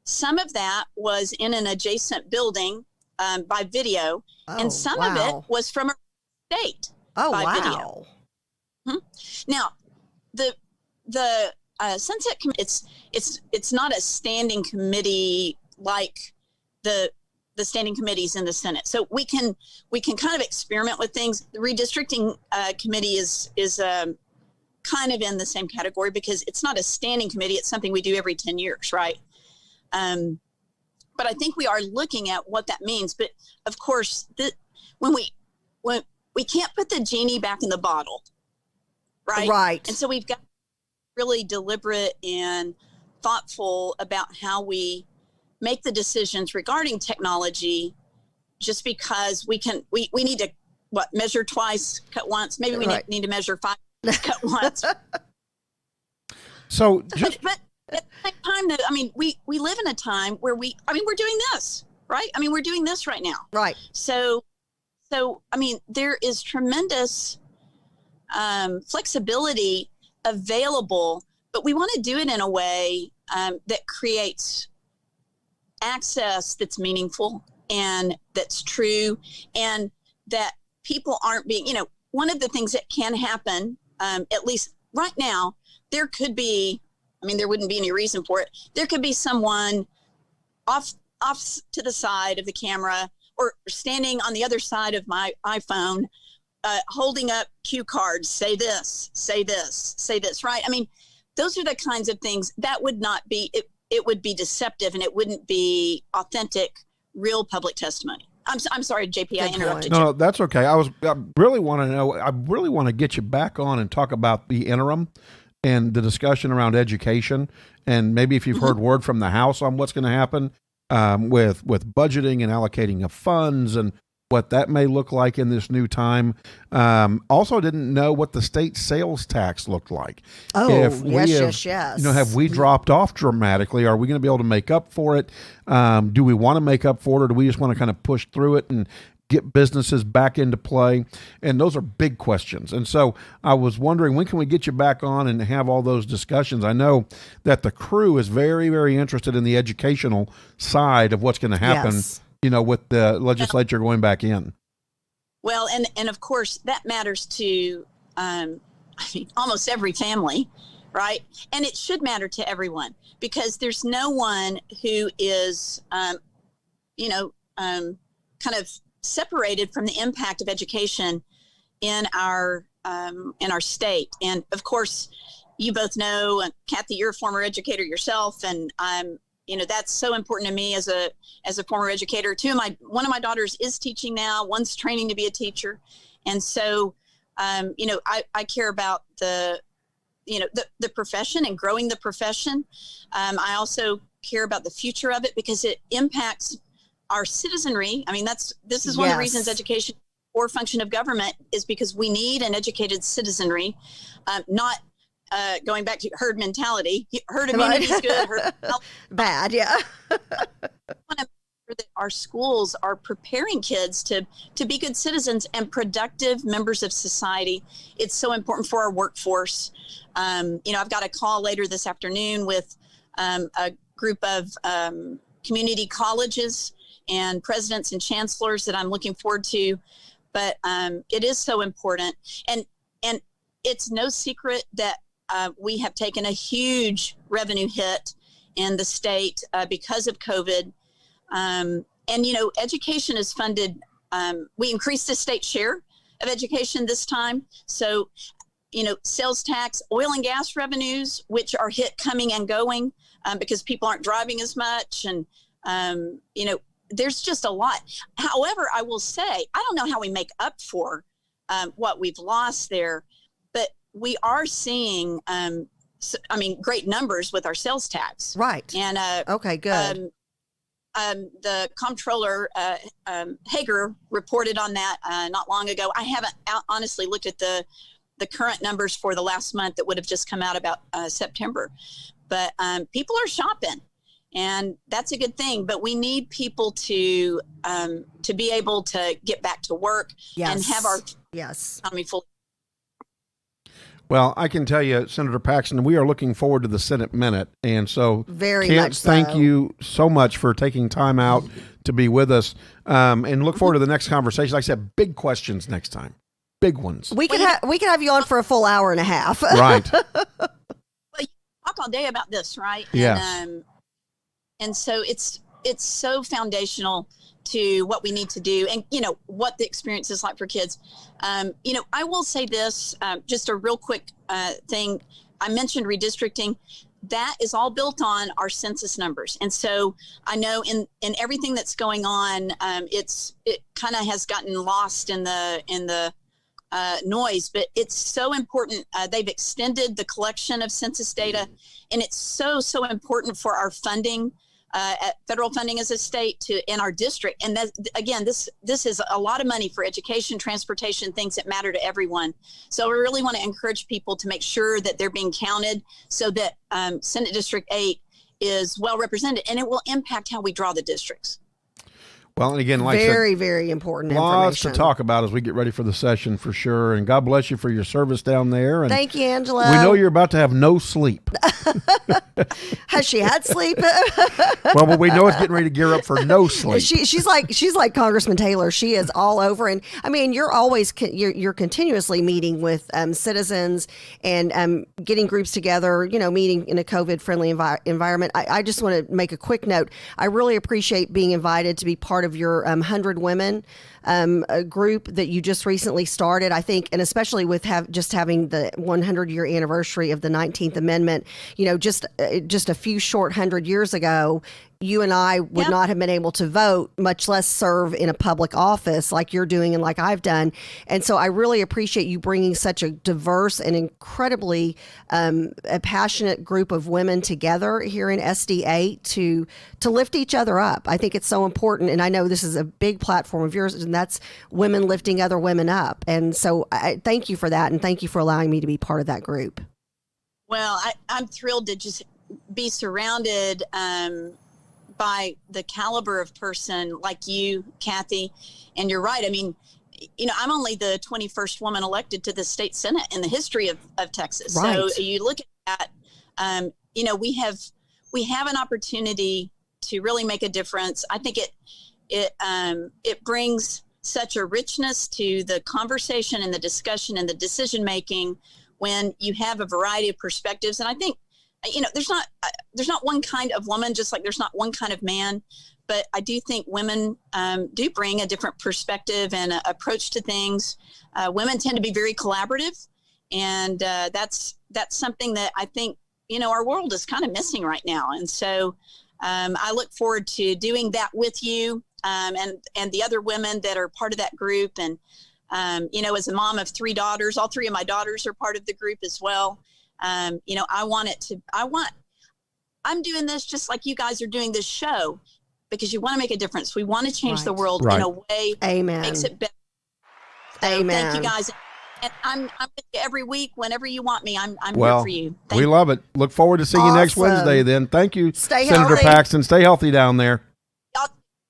Some of that was in an adjacent building by video. And some of it was from a state by video. Now, the Sunset Committee, it's not a standing committee like the standing committees in the Senate. So we can kind of experiment with things. The redistricting committee is kind of in the same category because it's not a standing committee. It's something we do every 10 years, right? But I think we are looking at what that means. But of course, when we can't put the genie back in the bottle, right? Right. And so we've got really deliberate and thoughtful about how we make the decisions regarding technology, just because we need to measure twice, cut once. Maybe we need to measure 5, cut once. So but at the same time, we live in a time where we're doing this, right? We're doing this right now. Right. So there is tremendous flexibility available, but we want to do it in a way that creates access that's meaningful and that's true, and that people aren't being, one of the things that can happen, at least right now, there could be, there wouldn't be any reason for it. There could be someone off to the side of the camera or standing on the other side of my iPhone, holding up cue cards, say this, right? Those are the kinds of things that would not be, it would be deceptive and it wouldn't be authentic, real public testimony. I'm sorry, JP, I interrupted you. No, that's okay. I really want to get you back on and talk about the interim and the discussion around education. And maybe if you've heard word from the House on what's going to happen with budgeting and allocating of funds and what that may look like in this new time. Also didn't know what the state sales tax looked like. Oh, If yes. have we dropped off dramatically? Are we going to be able to make up for it? Do we want to make up for it, or do we just want to kind of push through it and get businesses back into play? And those are big questions. And so I was wondering, when can we get you back on and have all those discussions? I know that the crew is very, very interested in the educational side of what's going to happen, Yes. with the legislature going back in. Well, and of course that matters to almost every family, right? And it should matter to everyone, because there's no one who is, kind of separated from the impact of education in our state. And of course, you both know, and Kathy, you're a former educator yourself, and that's so important to me as a former educator. One of my daughters is teaching now. One's training to be a teacher, and so I care about the profession and growing the profession. I also care about the future of it, because it impacts our citizenry. I mean, this is one of the reasons education or function of government is, because we need an educated citizenry, not going back to herd mentality. Herd immunity is good. Herd Bad, yeah. I want to make sure that our schools are preparing kids to be good citizens and productive members of society. It's so important for our workforce. I've got a call later this afternoon with a group of community colleges and presidents and chancellors that I'm looking forward to. But it is so important. And it's no secret that we have taken a huge revenue hit in the state because of COVID. Education is funded. We increased the state share of education this time. So, sales tax, oil and gas revenues, which are hit coming and going because people aren't driving as much. And, there's just a lot. However, I will say, I don't know how we make up for what we've lost there, but we are seeing, great numbers with our sales tax. Right. And okay, good. The comptroller Hager reported on that not long ago. I haven't honestly looked at the current numbers for the last month that would have just come out about September, but people are shopping. And that's a good thing, but we need people to be able to get back to work and have our economy full. Well, I can tell you, Senator Paxton, we are looking forward to the Senate Minute, and so thank you so much for taking time out to be with us, and look forward to the next conversation. Like I said, big questions next time, big ones. We could have you on for a full hour and a half. Right. Well, you talk all day about this, right? Yes. And so it's so foundational to what we need to do, and what the experience is like for kids. I will say this, just a real quick thing. I mentioned redistricting. That is all built on our census numbers, and so I know in everything that's going on, it kind of has gotten lost in the noise, but it's so important. They've extended the collection of census data, and it's so important for our funding. At federal funding as a state in our district. And that, again, this is a lot of money for education, transportation, things that matter to everyone. So we really want to encourage people to make sure that they're being counted, so that Senate District 8 is well represented, and it will impact how we draw the districts. Well, and again, like very, I said, very important lots information to talk about as we get ready for the session, for sure. And God bless you for your service down there. And thank you, Angela. We know you're about to have no sleep. Has she had sleep? Well, but we know it's getting ready to gear up for no sleep. She's like Congressman Taylor. She is all over, and I mean, you're always you're continuously meeting with citizens and getting groups together. Meeting in a COVID-friendly environment. I just want to make a quick note. I really appreciate being invited to be part of your 100 Women a group that you just recently started. I think, and especially with having the 100-year anniversary of the 19th Amendment. Just a few short 100 years ago, you and I would not have been able to vote, much less serve in a public office like you're doing and like I've done. And so I really appreciate you bringing such a diverse and incredibly a passionate group of women together here in SD8 to lift each other up. I think it's so important. And I know this is a big platform of yours, and that's women lifting other women up. And so I thank you for that. And thank you for allowing me to be part of that group. Well, I'm thrilled to just be surrounded by the caliber of person like you, Kathy. And you're right. I mean, I'm only the 21st woman elected to the state Senate in the history of Texas. Right. So you look at that, we have an opportunity to really make a difference. I think it brings such a richness to the conversation and the discussion and the decision making when you have a variety of perspectives. And I think, there's not one kind of woman, just like there's not one kind of man, but I do think women do bring a different perspective and approach to things. Women tend to be very collaborative, and that's something that I think, our world is kind of missing right now. And so I look forward to doing that with you and the other women that are part of that group. And, as a mom of 3 daughters, all 3 of my daughters are part of the group as well. I'm doing this just like you guys are doing this show because you want to make a difference. We want to change the world in a way that makes it better. So Amen. Thank you guys. And I'm with you every week. Whenever you want me, I'm here for you. We love it. Look forward to seeing you next Wednesday then. Thank you, Senator healthy. Paxton. Stay healthy down there.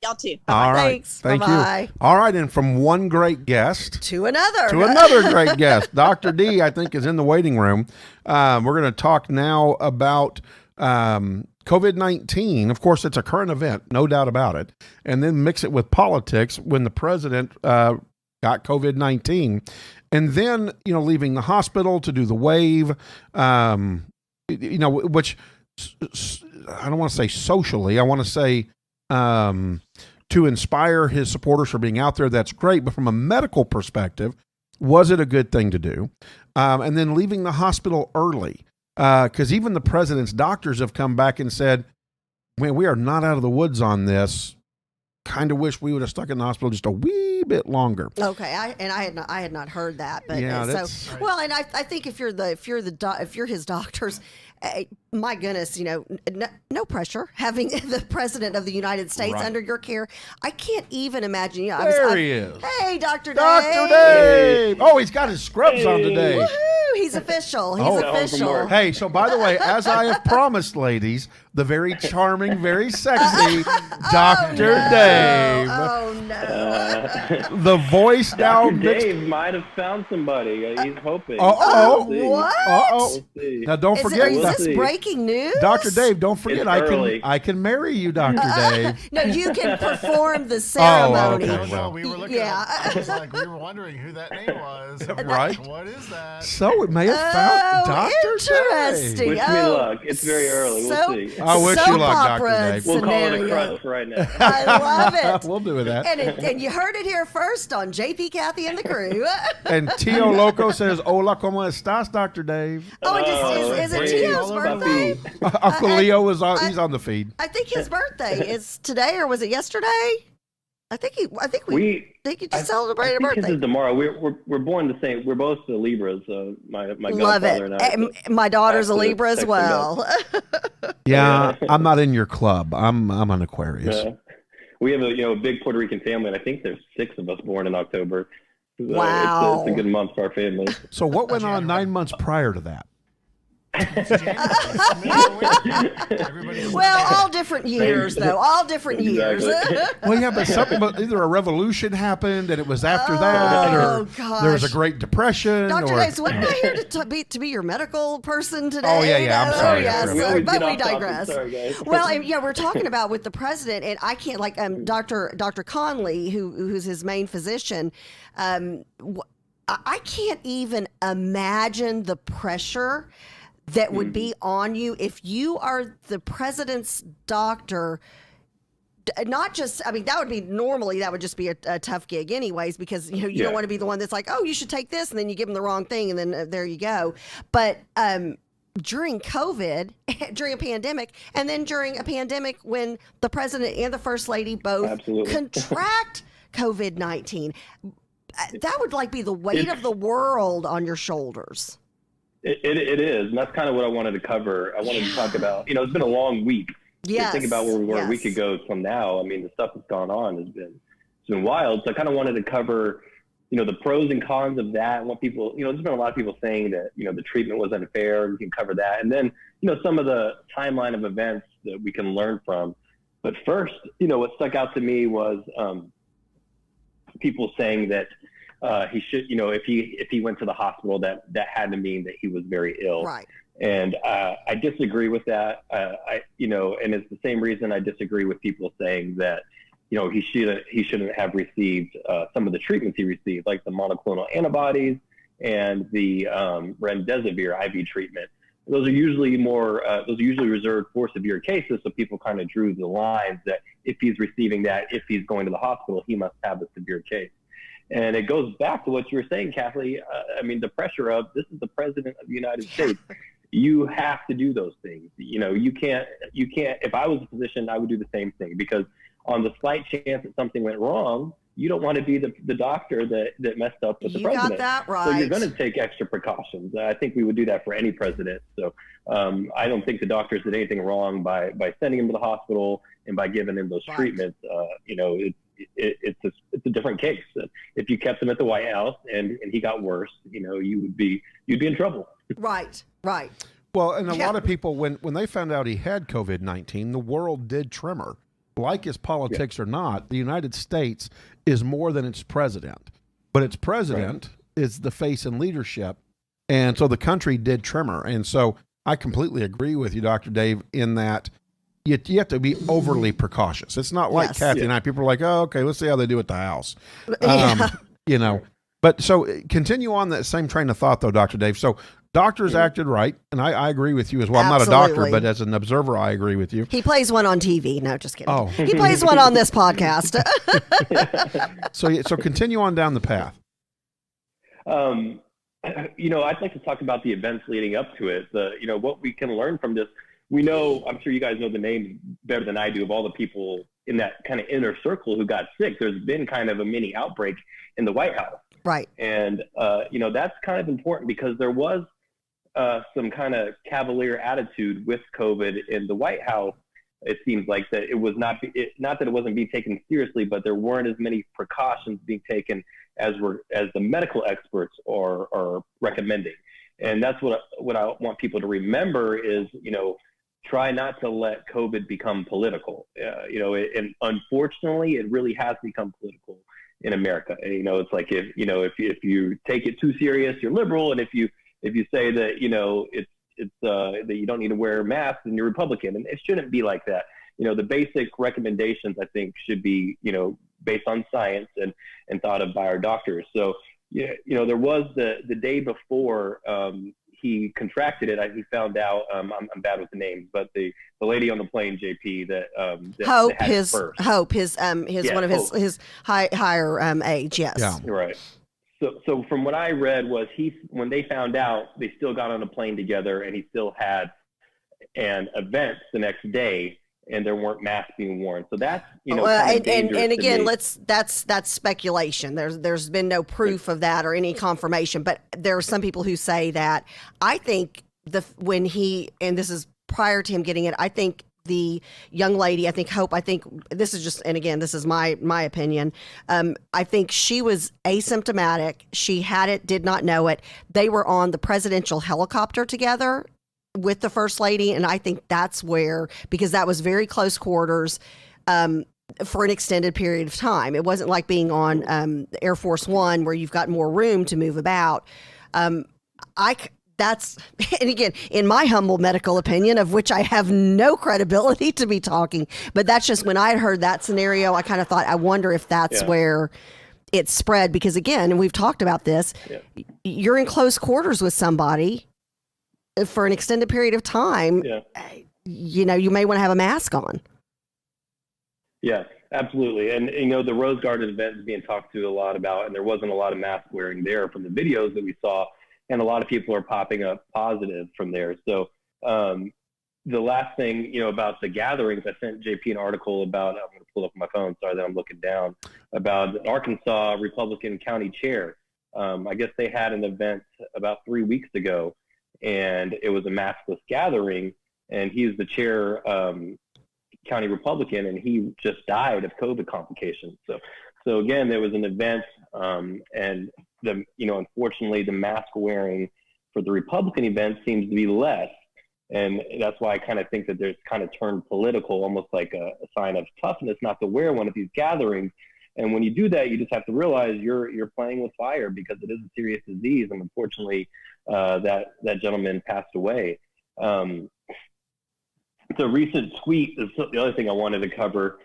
Y'all too. All right. Thanks. Thank Bye-bye. you. All right. And from one great guest To another. to another great guest, Dr. D, I think, is in the waiting room. We're going to talk now about COVID-19. Of course, it's a current event, no doubt about it. And then mix it with politics when the president got COVID-19. And then, leaving the hospital to do the wave, which I don't want to say socially, I want to say to inspire his supporters for being out there. That's great. But from a medical perspective, was it a good thing to do? And then leaving the hospital early, because even the president's doctors have come back and said, man, we are not out of the woods on this. Kind of wish we would have stuck in the hospital just a wee bit longer. Okay, I had not heard that, but Yeah, so that's- well, and I think if you're his doctors, my goodness, no pressure having the president of the United States Right. under your care. I can't even imagine. There he is. Hey, Dr. Dave. Dr. Dave. Oh, he's got his scrubs on today. Woohoo! He's official. He's Oh. official. Hey, so by the way, as I have promised, ladies, the very charming, very sexy Dr. Dave. Oh no. The voice now Dr. mixed. Dave might have found somebody. He's hoping. Uh-oh. We'll see. What? Uh-oh. We'll see. Now, don't forget, Is We'll this see. breaking news? Dr. Dave, don't forget, It's I early. can marry you, Dr. Dave. No, you can perform the ceremony. okay. No, we were looking Yeah. at it. Like, we were wondering who that name was. And we were Right. like, what is that? So it may have found Dr. interesting. Dave. Wish me luck. It's very early. We'll see. I wish you soap luck, Dr. opera Dave. We'll call it a scenario. crutch right now. I love it. We'll do that. And you heard it here first on JP, Kathy, and the crew. And Tio Loco says, hola, ¿cómo estás, Dr. Dave? Oh, and is it Dave, Tio's all over birthday? Uncle Leo is on, he's on the feed. I think his birthday is today, or was it yesterday? I think he just celebrated a I think birthday. His is tomorrow. We're born the same. We're both the Libras. So my Love godfather it. and I. And my daughter's a have to Libra as text him well. Yeah, I'm not in your club. I'm an Aquarius. We have a big Puerto Rican family, and I think there's 6 of us born in October. So Wow. it's a good month for our family. So what went on 9 months prior to that? Everybody's Well, all different years, though. All different years. Exactly. Well, yeah, but either a revolution happened and it was after that, Oh, or there was a gosh. Great Depression. Dr. or, Dave, so wasn't I here to be your medical person today? Oh, yeah, I'm sorry. yes, We always but get we off topic. digress. Sorry, guys. Well, and, we're talking about with the president, and I can't, like, Dr. Conley, who's his main physician, I can't even imagine the pressure that would be on you if you are the president's doctor. Not just, I mean, that would be normally, that would just be a tough gig anyways, because, you Yeah. don't want to be the one that's like, oh, you should take this, and then you give them the wrong thing, and then there you go. But during COVID, during a pandemic, and then during a pandemic when the president and the first lady both Absolutely. contract COVID-19. That would like be the weight of the world on your shoulders. It is, and that's kind of what I wanted to cover. I wanted to talk about, it's been a long week. Yes. Think about where we were yes. a week ago from now. I mean, the stuff that's gone on it's been wild. So I kind of wanted to cover, the pros and cons of that, and what people, there's been a lot of people saying that, the treatment was unfair. We can cover that. And then, some of the timeline of events that we can learn from. But first, what stuck out to me was people saying that he should, if he went to the hospital, that had to mean that he was very ill. Right. And I disagree with that. And it's the same reason I disagree with people saying that, he shouldn't have received some of the treatments he received, like the monoclonal antibodies and the remdesivir IV treatment. Those are usually reserved for severe cases. So people kind of drew the lines that if he's receiving that, if he's going to the hospital, he must have a severe case. And it goes back to what you were saying, Kathleen. The pressure of this is the president of the United States. You have to do those things. You can't, if I was a physician, I would do the same thing, because on the slight chance that something went wrong, you don't want to be the doctor that messed up with the president. You got that right. So you're going to take extra precautions. I think we would do that for any president. So I don't think the doctors did anything wrong by sending him to the hospital and by giving him those treatments. It's a different case. If you kept him at the White House and he got worse, you'd be in trouble. Right. Well, and a lot of people, when they found out he had COVID-19, the world did tremor. Like his politics or not, the United States is more than its president. But its president is the face and leadership. And so the country did tremor. And so I completely agree with you, Dr. Dave, in that you have to be overly precautious. It's not like Kathy and I. People are like, oh, okay, let's see how they do at the house. But so continue on that same train of thought, though, Dr. Dave. So doctors acted right, and I agree with you as well. Absolutely. I'm not a doctor, but as an observer, I agree with you. He plays one on TV. No, just kidding. Oh. He plays one on this podcast. So continue on down the path. I'd like to talk about the events leading up to it. What we can learn from this. We know, I'm sure you guys know the names better than I do of all the people in that kind of inner circle who got sick. There's been kind of a mini outbreak in the White House. Right. And, that's kind of important because there was some kind of cavalier attitude with COVID in the White House. It seems like that it was not that it wasn't being taken seriously, but there weren't as many precautions being taken as the medical experts are recommending. And that's what I want people to remember is, try not to let COVID become political. And unfortunately, it really has become political in America. It's like if you take it too serious, you're liberal, and if you say that it's that you don't need to wear masks, then you're Republican, and it shouldn't be like that. The basic recommendations I think should be based on science and thought of by our doctors. So there was the day before he contracted it. He found out. I'm bad with the names, but the lady on the plane, JP, that Hope, that had it first. Hope, his one of his higher age. Yes. Yeah. Right. So from what I read was when they found out, they still got on a plane together, and he still had an event the next day, and there weren't masks being worn. So that's and again, that's speculation. There's been no proof of that or any confirmation, but there are some people who say that. I think when he, and this is prior to him getting it, I think the young lady, Hope, this is just, and again, this is my opinion. I think she was asymptomatic. She had it, did not know it. They were on the presidential helicopter together with the first lady. And I think that's where, because that was very close quarters, for an extended period of time. It wasn't like being on Air Force One where you've got more room to move about. That's, and again, in my humble medical opinion, of which I have no credibility to be talking, but that's just when I had heard that scenario, I kind of thought, I wonder if that's where it spread, because again, and we've talked about this, you're in close quarters with somebody for an extended period of time. You may want to have a mask on. Yeah, absolutely. And, the Rose Garden event is being talked to a lot about, and there wasn't a lot of mask wearing there from the videos that we saw. and a lot of people are popping up positive from there. So the last thing, about the gatherings, I sent JP an article about, I'm going to pull up my phone, sorry that I'm looking down, about an Arkansas Republican county chair. I guess they had an event about 3 weeks ago, and it was a maskless gathering, and he's the chair, county Republican, and he just died of COVID complications. So again, there was an event, and unfortunately the mask wearing for the Republican event seems to be less. And that's why I kind of think that there's kind of turned political, almost like a sign of toughness not to wear one at these gatherings. And when you do that, you just have to realize you're playing with fire, because it is a serious disease. And unfortunately, that gentleman passed away. The recent tweet is the other thing I wanted to cover.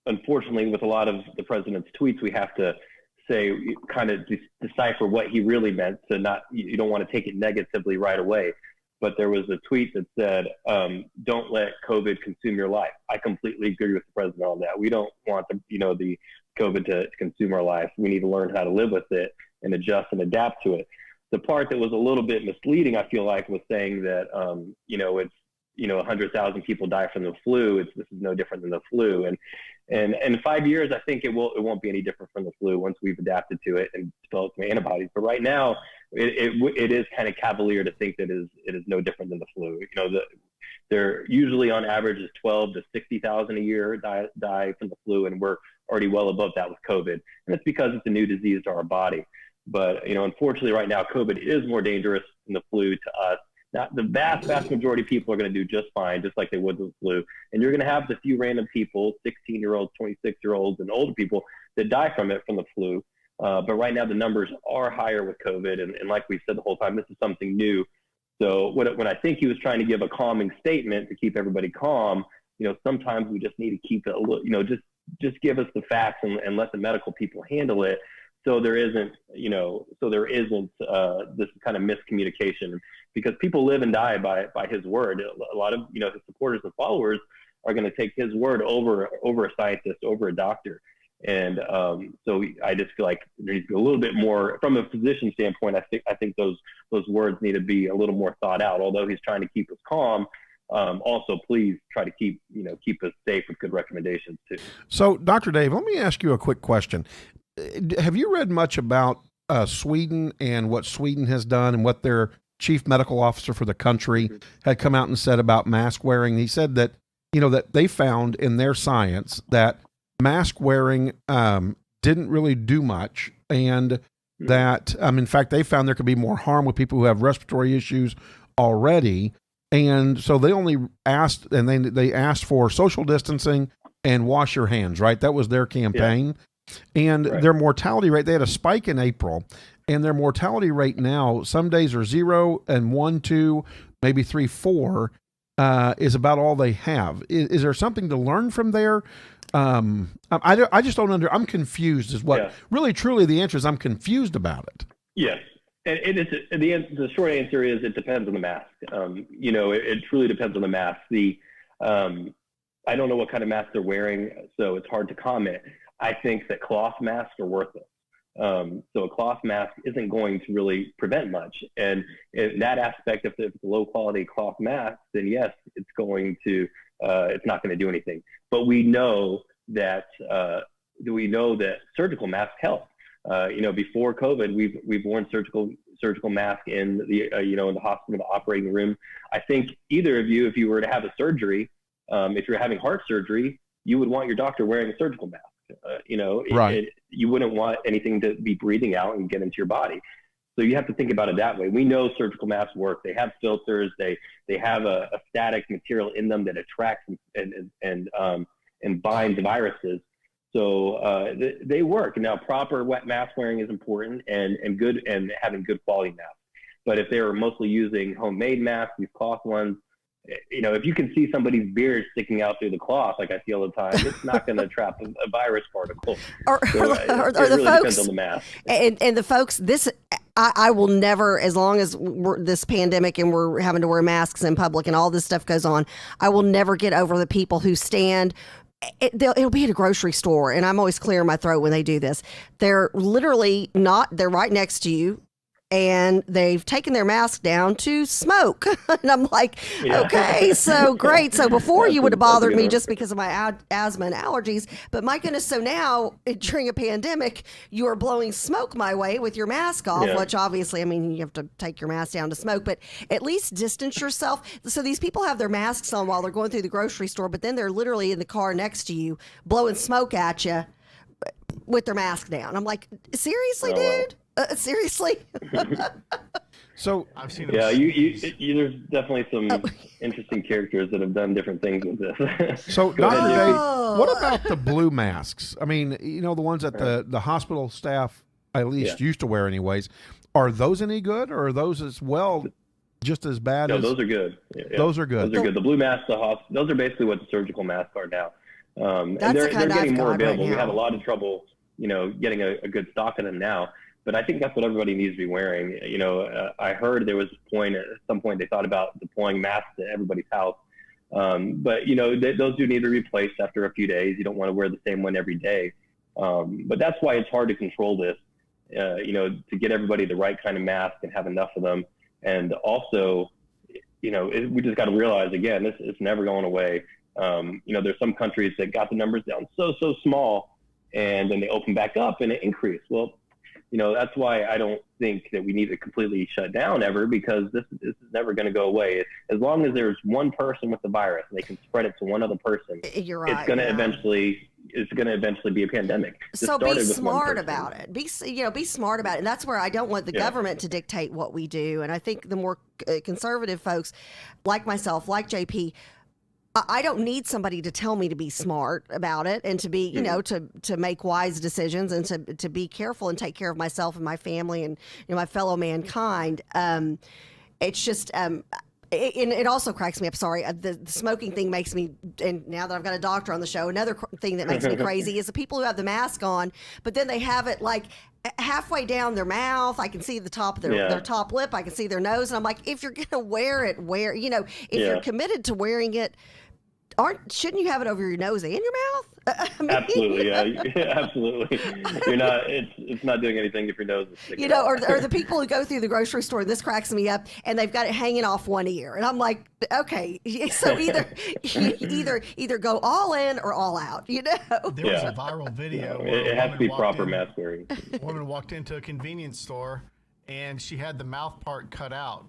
Unfortunately, with a lot of the president's tweets, we have to kind of decipher what he really meant. You don't want to take it negatively right away. But there was a tweet that said, "Don't let COVID consume your life." I completely agree with the president on that. We don't want the COVID to consume our life. We need to learn how to live with it and adjust and adapt to it. The part that was a little bit misleading, I feel like, was saying that it's 100,000 people die from the flu. This is no different than the flu. And in 5 years, I think it won't be any different from the flu once we've adapted to it and developed some antibodies. But right now, it is kind of cavalier to think that it is no different than the flu. They're usually on average is 12 to 60,000 a year die from the flu, and we're already well above that with COVID. And it's because it's a new disease to our body. But unfortunately, right now, COVID is more dangerous than the flu to us. Now, the vast majority of people are going to do just fine, just like they would with the flu. And you're going to have the few random people, 16-year-olds, 26-year-olds, and older people that die from the flu. But right now, the numbers are higher with COVID. And like we said the whole time, this is something new. So when I think he was trying to give a calming statement to keep everybody calm, sometimes we just need to keep it a little, just give us the facts and let the medical people handle it. So there isn't this kind of miscommunication, because people live and die by his word. A lot of his supporters and followers are going to take his word over a scientist, over a doctor. And so I just feel like there needs to be a little bit more from a physician standpoint. I think those words need to be a little more thought out. Although he's trying to keep us calm, also please try to keep us safe with good recommendations too. So, Dr. Dave, let me ask you a quick question. Have you read much about Sweden and what Sweden has done, and what their chief medical officer for the country had come out and said about mask wearing? He said that, that they found in their science that mask wearing didn't really do much, and that, in fact, they found there could be more harm with people who have respiratory issues already. And so they only asked, and they asked for social distancing and wash your hands, right? That was their campaign. Yeah. And their mortality rate, they had a spike in April, and their mortality rate now, some days are 0 and 1, 2, maybe 3, 4, is about all they have. Is there something to learn from there? I just don't I'm confused is what really truly the answer is. I'm confused about it. Yes. And the short answer is it depends on the mask. It truly depends on the mask. I don't know what kind of mask they're wearing, so it's hard to comment. I think that cloth masks are worthless. So a cloth mask isn't going to really prevent much. And in that aspect, if it's a low quality cloth mask, then yes, it's not going to do anything. But we know that surgical masks help. Before COVID, we've worn surgical masks in the in the hospital, the operating room. I think either of you, if you were to have a surgery, if you're having heart surgery, you would want your doctor wearing a surgical mask. Right. You wouldn't want anything to be breathing out and get into your body. So you have to think about it that way. We know surgical masks work. They have filters. They have a static material in them that attracts and binds viruses. So they work. Now, proper wet mask wearing is important and having good quality masks. But if they're mostly using homemade masks, these cloth ones, if you can see somebody's beard sticking out through the cloth, like I see all the time, it's not going to trap a virus particle. Or it the really folks, depends on the mask. And the folks, I will never, as long as this pandemic and we're having to wear masks in public and all this stuff goes on, I will never get over the people who stand it'll be at a grocery store, and I'm always clearing my throat when they do this. They're literally not. They're right next to you, and they've taken their mask down to smoke. And I'm like, okay, so great. So before you would have bothered me just because of my asthma and allergies, but my goodness, so now during a pandemic, you are blowing smoke my way with your mask off, which obviously, I mean, you have to take your mask down to smoke, but at least distance yourself. So these people have their masks on while they're going through the grocery store, but then they're literally in the car next to you, blowing smoke at you with their mask down. I'm like, seriously, dude? Seriously? So I've seen yeah, there's definitely some interesting characters that have done different things with this. So, Dr. Dave, what about the blue masks? I mean, you know, the ones that the hospital staff at least used to wear anyways. Are those any good, or are those as well just as bad? No, those are good. Those are good. Those are good. The blue masks, those are basically what the surgical masks are now. And That's they're the kind getting I've more got right available. We now. have a lot of trouble, you know, getting a good stock of them now. But I think that's what everybody needs to be wearing. You know, I heard there was at some point they thought about deploying masks to everybody's house. But, you know, those do need to be replaced after a few days. You don't want to wear the same one every day. But that's why it's hard to control this, you know, to get everybody the right kind of mask and have enough of them. And also, you know, we just got to realize, again, it's never going away. You know, there's some countries that got the numbers down so small, and then they open back up and it increased. Well, you know, that's why I don't think that we need to completely shut down ever, because this is never going to go away. As long as there's one person with the virus and they can spread it to one other person, You're right, it's going to eventually be a pandemic. So be smart about it. Be smart about it. And that's where I don't want the government to dictate what we do. And I think the more conservative folks like myself, like JP, I don't need somebody to tell me to be smart about it and to be, you know, to make wise decisions and to be careful and take care of myself and my family and, you know, my fellow mankind. It's just, it also cracks me up. Sorry. The smoking thing makes me, and now that I've got a doctor on the show, another thing that makes me crazy is the people who have the mask on, but then they have it like halfway down their mouth. I can see the top of their top lip. I can see their nose. And I'm like, if you're going to wear it, you know, if you're committed to wearing it, shouldn't you have it over your nose and your mouth? I mean, absolutely, yeah, absolutely. You're not. It's not doing anything if your nose is sticking. You know, out. or the people who go through the grocery store. This cracks me up, and they've got it hanging off one ear, and I'm like, okay, so either go all in or all out. You know, There was a viral video. where It a has to be woman proper walked in- mask wearing. A woman walked into a convenience store and she had the mouth part cut out.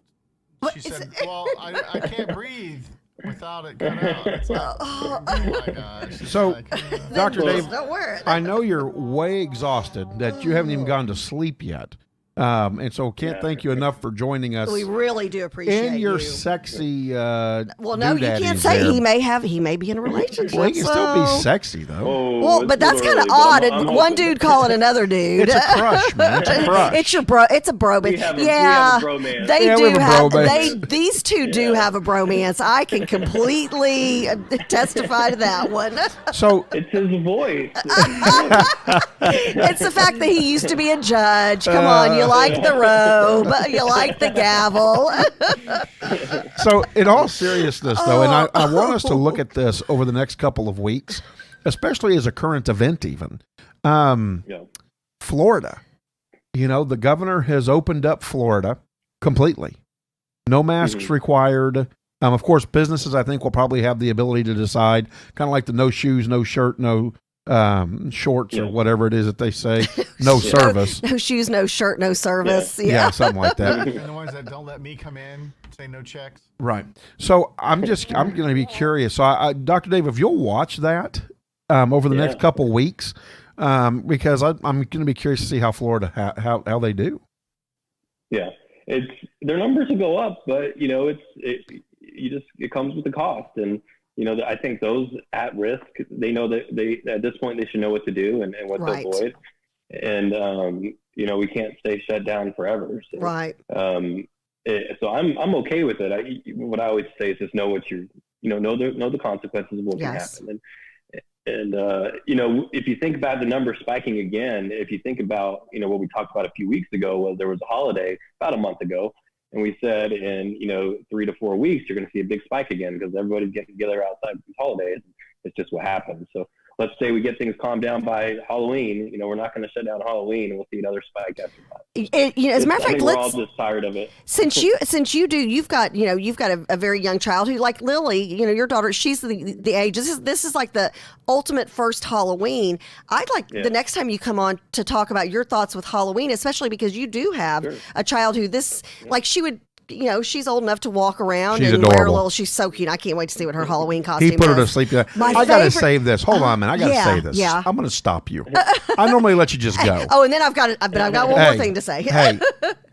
She said, "Well, I can't breathe without it cut out." It's like, oh my gosh. It's So, like, Dr. Dave, don't wear it. I know you're way exhausted, that you haven't even gone to sleep yet. And so can't thank you enough for joining us. We really do appreciate in your you. sexy Well, no, you can't doodaddies say there. he may be in a relationship. Well, he can still be so- sexy, though. Oh, Well, it's but that's a kind of little early, odd. but And I'm one hoping- dude calling another dude. It's a crush, man. It's a crush. It's your bro. It's a bromance. We have a Yeah, bromance. they Yeah, we do have a have. bromance. These two do have a bromance. I can completely testify to that one. So, It's his voice. It's the fact that he used to be a judge. Come on, you like the robe, you like the gavel. so in all seriousness, though, and I want us to look at this over the next couple of weeks, especially as a current event, even. Yeah. Florida, you know, the governor has opened up Florida completely. No masks required. Of course, businesses, I think, will probably have the ability to decide, kind of like the no shoes, no shirt, no shorts or whatever it is that they say, no service. No shoes, no shirt, no service. Yeah, something like that. and the ones that don't let me come in say no checks. Right. So I'm going to be curious. So Dr. Dave, if you'll watch that over the next couple weeks, because I'm going to be curious to see how Florida, how they do. Yeah, their numbers will go up, but you know, it comes with the cost. And you know, I think those at risk, they know that at this point they should know what to do and what to avoid. And you know, we can't stay shut down forever. So, Right. So I'm okay with it. What I always say is just know what know the consequences of what can happen. And you know, if you think about the number spiking again, if you think about, you know, what we talked about a few weeks ago, was there was a holiday about a month ago, and we said in, you know, 3 to 4 weeks, you're going to see a big spike again because everybody's getting together outside these holidays. It's just what happens. So let's say we get things calmed down by Halloween. We're not going to shut down Halloween, and we'll see another spike after that. As a matter of fact, we're all just tired of it. Since you do, you've got a very young child who, like Lily, your daughter, she's the age. This is like the ultimate first Halloween. I'd like the next time you come on to talk about your thoughts with Halloween, especially because you do have a child who like she would. She's old enough to walk around She's and adorable. wear a little. She's so cute. I can't wait to see what her Halloween costume He put her is. to sleep. My I got to favorite- save this. Hold on, man. I got to say this. Yeah. I'm going to stop you. I normally let you just go. Oh, and then I've got one more thing to say. Hey,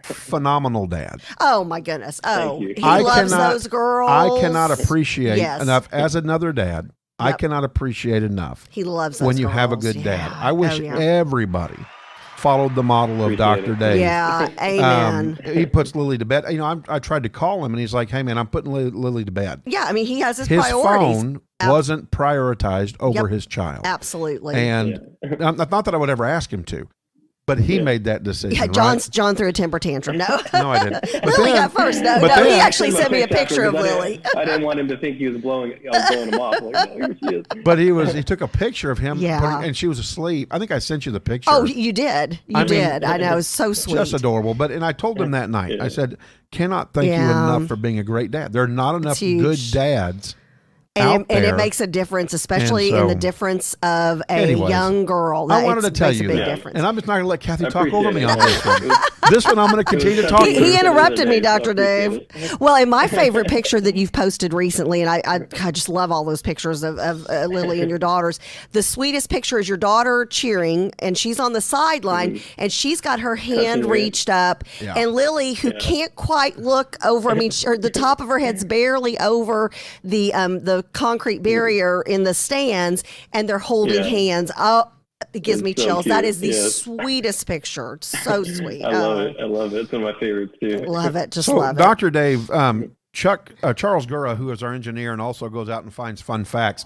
phenomenal dad. Oh my goodness. Oh, you. he loves those girls. I cannot appreciate Yes. enough as another dad. I Yep. cannot appreciate enough He loves those when you girls. have a good dad. Yeah. I wish Oh, yeah. everybody followed the model of Appreciate Dr. it. Dave. Yeah, amen. He puts Lily to bed. I tried to call him, and he's like, "Hey, man, I'm putting Lily to bed." Yeah, I mean, he has his His priorities. phone wasn't prioritized over Yep. his child. Absolutely. And not that I would ever ask him to, but he made that decision. Yeah, right? John threw a temper tantrum. No, No, I didn't. But Lily then- got first. No, but he then- actually sent me a picture of Lily. I didn't want him to think I was blowing him off. Like, no, here she is. But he took a picture of him, Yeah. and she was asleep. I think I sent you the picture. Oh, you did. You did. I know. It was so sweet. Just adorable. And I told him that night, I said, cannot thank you Yeah. enough for being a great dad. There are not enough huge. good dads and out it, and there. it makes a difference, especially And in the so- difference of a Anyways, young girl. I wanted to tell makes you a big that. difference. And I'm just not going to let Kathy I talk over me appreciate on it. this one. This one I'm going to continue to talk He to. interrupted me, So I Dr. appreciate Dave. it. Well, and my favorite picture that you've posted recently, and I just love all those pictures of Lily and your daughters. The sweetest picture is your daughter cheering, and she's on the sideline, and she's got her hand Touching her. reached up, Yeah. and Lily, who can't quite look over, I mean, the top of her head's barely over the concrete barrier in the stands, and they're holding Yeah. hands. Oh, it gives It's me so chills. That cute. is the Yes. sweetest picture. It's so sweet. I love it. I love it. It's one of my favorites too. Love it. Just So, love it. Dr. Dave, Charles Gura, who is our engineer and also goes out and finds fun facts,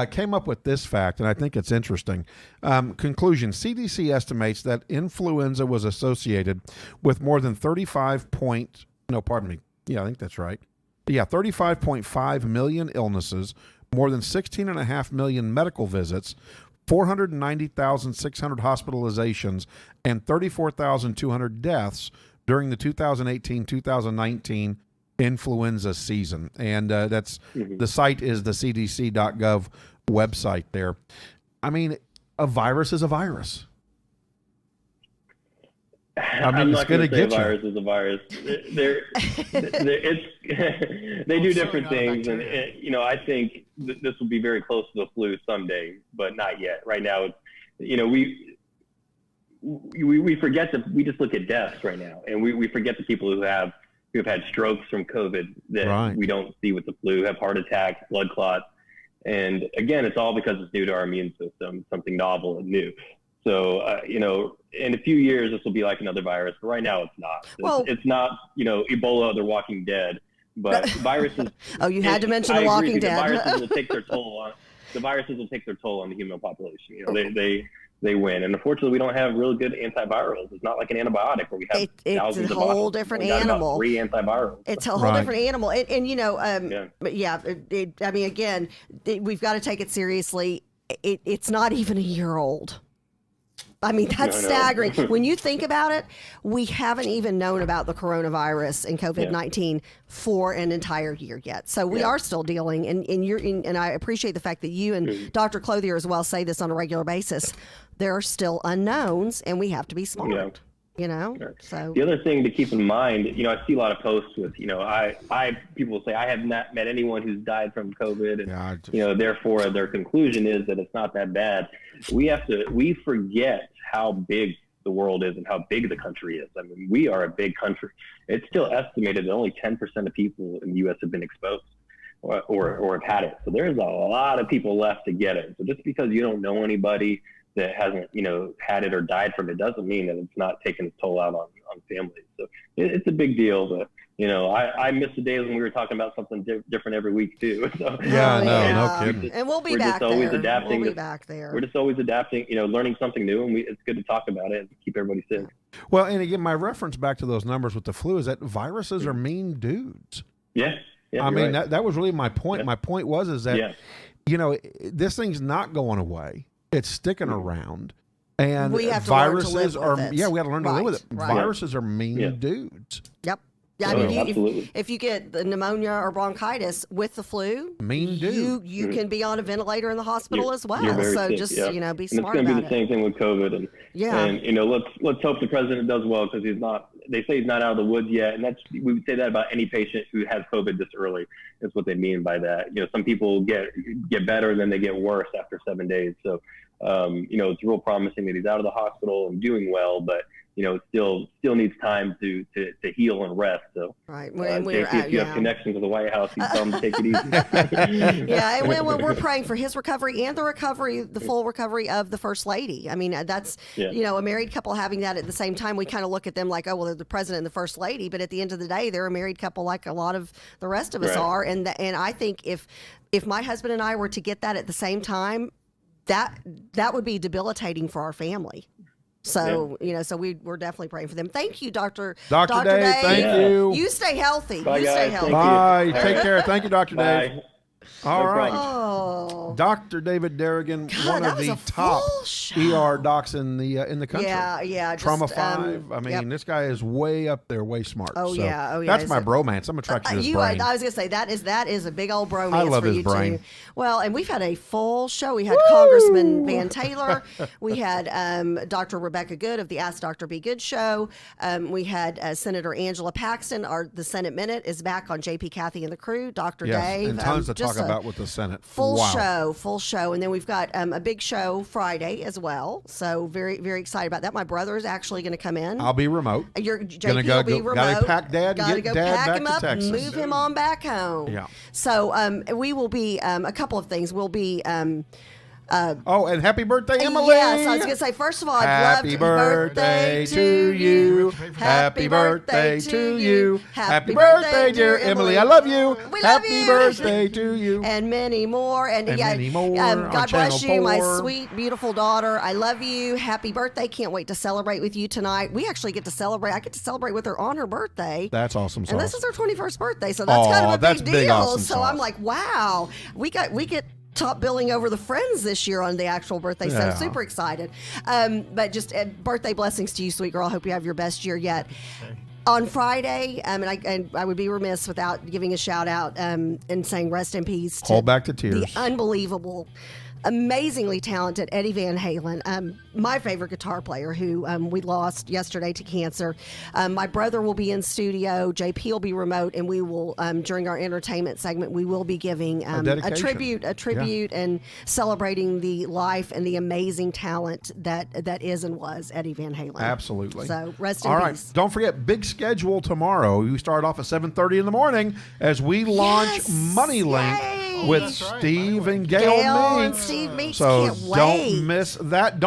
came up with this fact, and I think it's interesting. Conclusion: CDC estimates that influenza was associated with more than 35.5 million illnesses, more than 16.5 million medical visits, 490,600 hospitalizations, and 34,200 deaths during the 2018-2019 influenza season. And that's the site is the cdc.gov website there. I mean, a virus is a virus. I mean, I'm it's not going going to to say get you. virus is a virus. They do different things, and I think this will be very close to the flu someday, but not yet. Right now, we forget that we just look at deaths right now, and we forget the people who have had strokes from COVID that we don't see with the flu, have heart attacks, blood clots, and again, it's all because it's new to our immune system, something novel and new. So, in a few years, this will be like another virus, but right now it's not. It's not, Ebola or The Walking Dead, but viruses. Oh, you had to mention I The agree Walking with you. Dead. The viruses will take their toll on the human population. They win. And unfortunately, we don't have really good antivirals. It's not like an antibiotic where we have It's thousands a of whole bottles. different We got about animal. 3 antivirals. It's a whole different animal. But we've got to take it seriously. It's not even a year old. I mean, that's staggering. When you think about it, we haven't even known about the coronavirus and COVID-19 for an entire year yet. So we are still dealing, and I appreciate the fact that you and Dr. Clothier as well say this on a regular basis. There are still unknowns, and we have to be smart. So the other thing to keep in mind, I see a lot of posts with, people say I have not met anyone who's died from COVID, and therefore their conclusion is that it's not that bad. We forget how big the world is and how big the country is. I mean, we are a big country. It's still estimated that only 10% of people in the U.S. have been exposed or have had it. So there's a lot of people left to get it. So just because you don't know anybody that hasn't, had it or died from it doesn't mean that it's not taking its toll out on families. So it's a big deal, but I miss the days when we were talking about something different every week too. So, no kidding. And we'll be we're back just always there. adapting. We'll be back there. We're just always adapting, learning something new, and it's good to talk about it and keep everybody safe. Well, and again, my reference back to those numbers with the flu is that viruses are mean dudes. Yeah. I mean, that was really my point. Yeah. My point was that this thing's not going away. It's sticking around. And we have to learn to viruses live with it. we got to learn to live with it. Right. Viruses are mean dudes. Yep. Yeah, I Oh, mean, absolutely. if you get the pneumonia or bronchitis with the flu, Mean dude. you can be on a ventilator in the hospital as well. You're very So sick, just yeah. be And it's smart going to about be the same thing with COVID. And let's hope the president does well, because he's not. They say he's not out of the woods yet, and we would say that about any patient who has COVID this early. That's what they mean by that. Some people get better and then they get worse after 7 days. So it's real promising that he's out of the hospital and doing well, but still needs time to heal and rest. So, right. If you have connections to the White House, you tell them to take it easy. Yeah, and we're praying for his recovery and the full recovery of the First Lady. I mean, that's a married couple having that at the same time. We kind of look at them like, oh, well, they're the president and the First Lady, but at the end of the day, they're a married couple like a lot of the rest of us are. And I think if my husband and I were to get that at the same time, that would be debilitating for our family. So, we're definitely praying for them. Thank you, Dr. Dave. Thank you. You stay healthy. Bye, guys. Stay healthy. Bye. Take care. Thank you, Dr. Bye. Dave. All right. Oh. Dr. David Derrigan, God, one that of was the a top full show. ER docs in the country. Yeah. Trauma 5. I mean, this guy is way up there, way smart. Oh, so yeah. That's my bromance. I'm attracted to his brain. I was going to say, that is a big old bromance I love for his you brain. too. Well, and we've had a full show. We had Congressman Van Taylor. We had Dr. Rebecca Good of the Ask Dr. Be Good show. We had Senator Angela Paxton. The Senate Minute is back on JP, Kathy, and the crew. Dr. Dave. And tons to talk about with the Senate. Full show. And then we've got a big show Friday as well. So very, very excited about that. My brother is actually going to come in. I'll be remote. JP will be remote. Gotta pack Dad and Gotta get go Dad pack back him to up, Texas. move him on back home. Yeah. So we will be a couple of things. We'll be and happy birthday, Emily! Yes, I was going to say, first of all, happy birthday to you. Happy birthday to you. Happy birthday, dear Emily. I love you. We love happy you. birthday to you. And many more. And many more God on bless Channel you, my 4. sweet, beautiful daughter. I love you. Happy birthday. Can't wait to celebrate with you tonight. We actually get to celebrate. I get to celebrate with her on her birthday. That's awesome sauce. And this is her 21st birthday. So that's kind of a that's big big deal. awesome So sauce. I'm like, wow, we get top billing over the Friends this year on the actual birthday, so I'm super excited. But just birthday blessings to you, sweet girl. Hope you have your best year yet. On Friday, and I would be remiss without giving a shout out and saying rest in peace to Hold back the tears. the unbelievable, amazingly talented Eddie Van Halen, my favorite guitar player, who we lost yesterday to cancer. My brother will be in studio. JP will be remote, and we will, during our entertainment segment, we will be giving a tribute, and celebrating the life and the amazing talent that is and was Eddie Van Halen. Absolutely. So rest in All right. peace. Don't forget, big schedule tomorrow. We start off at 7:30 in the morning as we launch MoneyLink Yay. with That's right, Steve and Gail Gail and Meeks. Steve Meeks, So can't wait. don't miss that.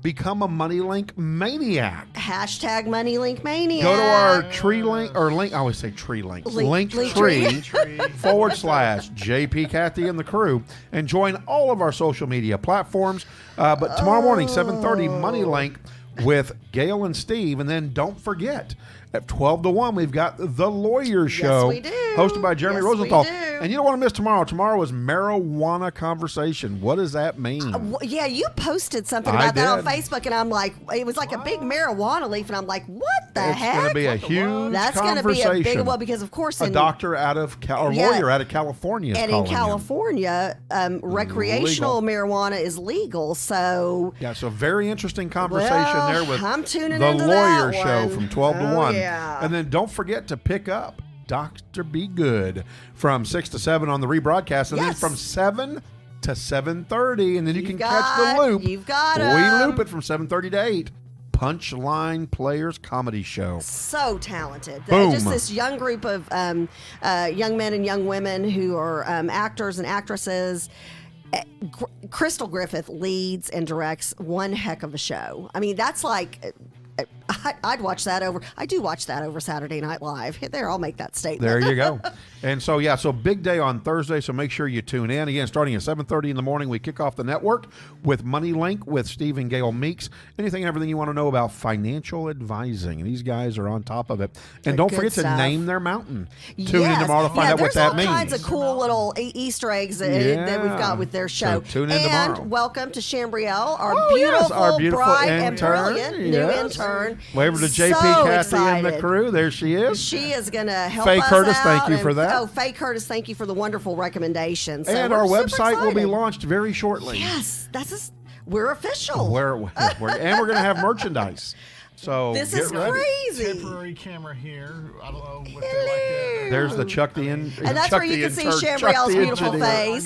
Become a MoneyLink maniac. Hashtag MoneyLink Mania. Go to our tree link or link. I always say tree link. Linktree / JP, Kathy, and the crew, and join all of our social media platforms. But tomorrow morning, 7:30, MoneyLink with Gail and Steve, and then don't forget. At 12 to 1, we've got The Lawyer Show, we do. hosted by Jeremy Yes, we Rosenthal. do. And you don't want to miss tomorrow. Tomorrow is Marijuana Conversation. What does that mean? Yeah, you posted something I about that on did. Facebook, and I'm like, it was like a big marijuana leaf, and I'm like, what the It's heck? going to be a huge That's going to be conversation. a big one because, of course, A doctor out of lawyer out of California is and calling in California, recreational marijuana is legal. So Yeah, so very interesting conversation there with I'm tuning The into Lawyer that Show one. from 12 to Oh, 1. yeah. And then don't forget to pick up Dr. Be Good from 6 to 7 on the rebroadcast. And then Yes. from 7 to 7:30. And then you can catch got- the loop. you've got We 'em. loop it from 7:30 to 8. Punchline Players Comedy Show. so talented. Boom. Just this young group of young men and young women who are actors and actresses. Crystal Griffith leads and directs one heck of a show. I mean, that's like I'd watch that over. I do watch that over Saturday Night Live. There, I'll make that statement. There you go. And so, yeah, so big day on Thursday, so make sure you tune in. Again, starting at 7:30 in the morning, we kick off the network with Money Link with Steve and Gail Meeks. Anything and everything you want to know about financial advising. These guys are on top of it. And don't forget to name their mountain. Tune in tomorrow to find out what that means. There's all kinds of cool little Easter eggs that we've got with their show. So tune in tomorrow. And welcome to Chambrielle, our beautiful bride and brilliant new intern. Wave her to JP, Kathy, and the crew. There she is. She is going to help Faye us Curtis, out. thank you for that. Oh, Faye Curtis, thank you for the wonderful recommendations. So and our website will be launched very shortly. Yes, we're official. And we're going to have merchandise. So this get is ready. crazy. Temporary camera here. I don't know what they like that. There's the Chuck the And that's where you can see Chambrielle's beautiful face.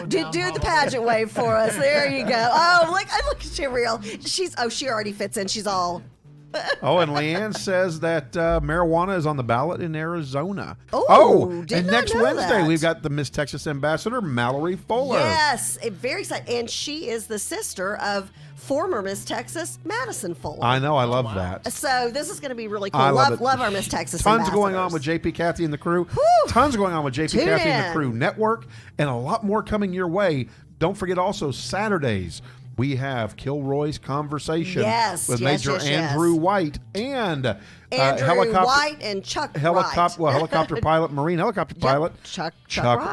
Do the pageant wave for us. There you go. Oh, look at Chambrielle. She already fits in. She's all. Oh, and Leanne says that marijuana is on the ballot in Arizona. And next Wednesday we've got the Miss Texas Ambassador, Mallory Fuller. Yes, very excited. And she is the sister of former Miss Texas, Madison Fuller. I know, I love that. So this is going to be really cool. I love our Miss Texas Tons going on with JP, Kathy, and the crew. Whew. Tons going on with JP, Kathy, and the crew network, and a lot more coming your way. Don't forget also Saturdays. We have Kilroy's Conversation with Major Andrew White and Andrew White and Chuck Wright. Helicopter pilot, Marine helicopter pilot, Chuck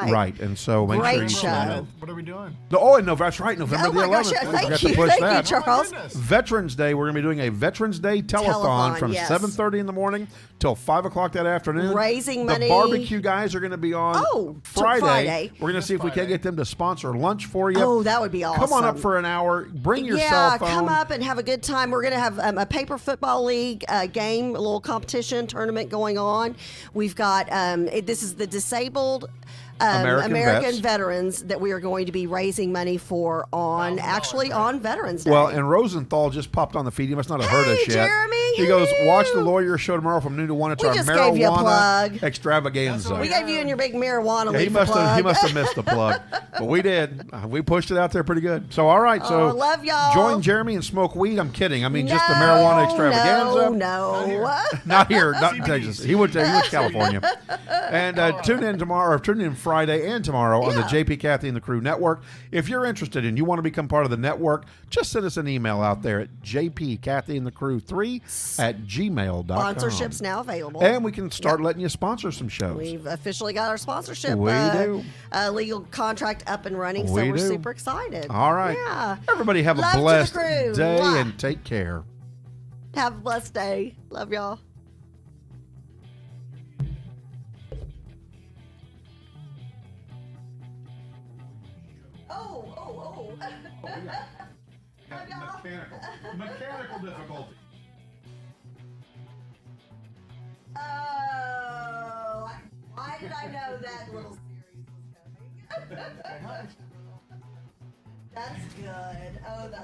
Wright. And so make sure you show. What are we doing? That's right, November the 11th. Thank you, Charles. Veterans Day. We're going to be doing a Veterans Day telethon from 7:30 in the morning till 5 o'clock that afternoon. Raising money. The barbecue guys are going to be on Friday. We're going to see if we can get them to sponsor lunch for you. Oh, that would be awesome. Come on up for an hour. Bring your cell phone. Yeah, come up and have a good time. We're going to have a paper football league game, a little competition tournament going on. We've got, this is the disabled American veterans that we are going to be raising money for on Veterans Day. Well, and Rosenthal just popped on the feed. He must not have heard us yet. Jeremy, he goes, watch the Lawyer Show tomorrow from noon to 1. It's our marijuana extravaganza. We gave you and your big marijuana leaf he must have missed the plug. But we did. We pushed it out there pretty good. So, all right. So, love y'all. Join Jeremy and smoke weed. I'm kidding. I mean, just the marijuana extravaganza. No. Not here. Not in Texas. He went to California. And tune in tomorrow, or tune in Friday and tomorrow on the JP, Kathy, and the Crew Network. If you're interested and you want to become part of the network, just send us an email out there at jpkathyandthecrew3@gmail.com. Sponsorships now available. And we can start letting you sponsor some shows. We've officially got our sponsorship legal contract up and running, so we're super excited. All right. Yeah. Everybody have a blessed day and take care. Have a blessed day. Love y'all. Mechanical difficulty. Oh, why did I know that little series was coming? That's good. Oh, that's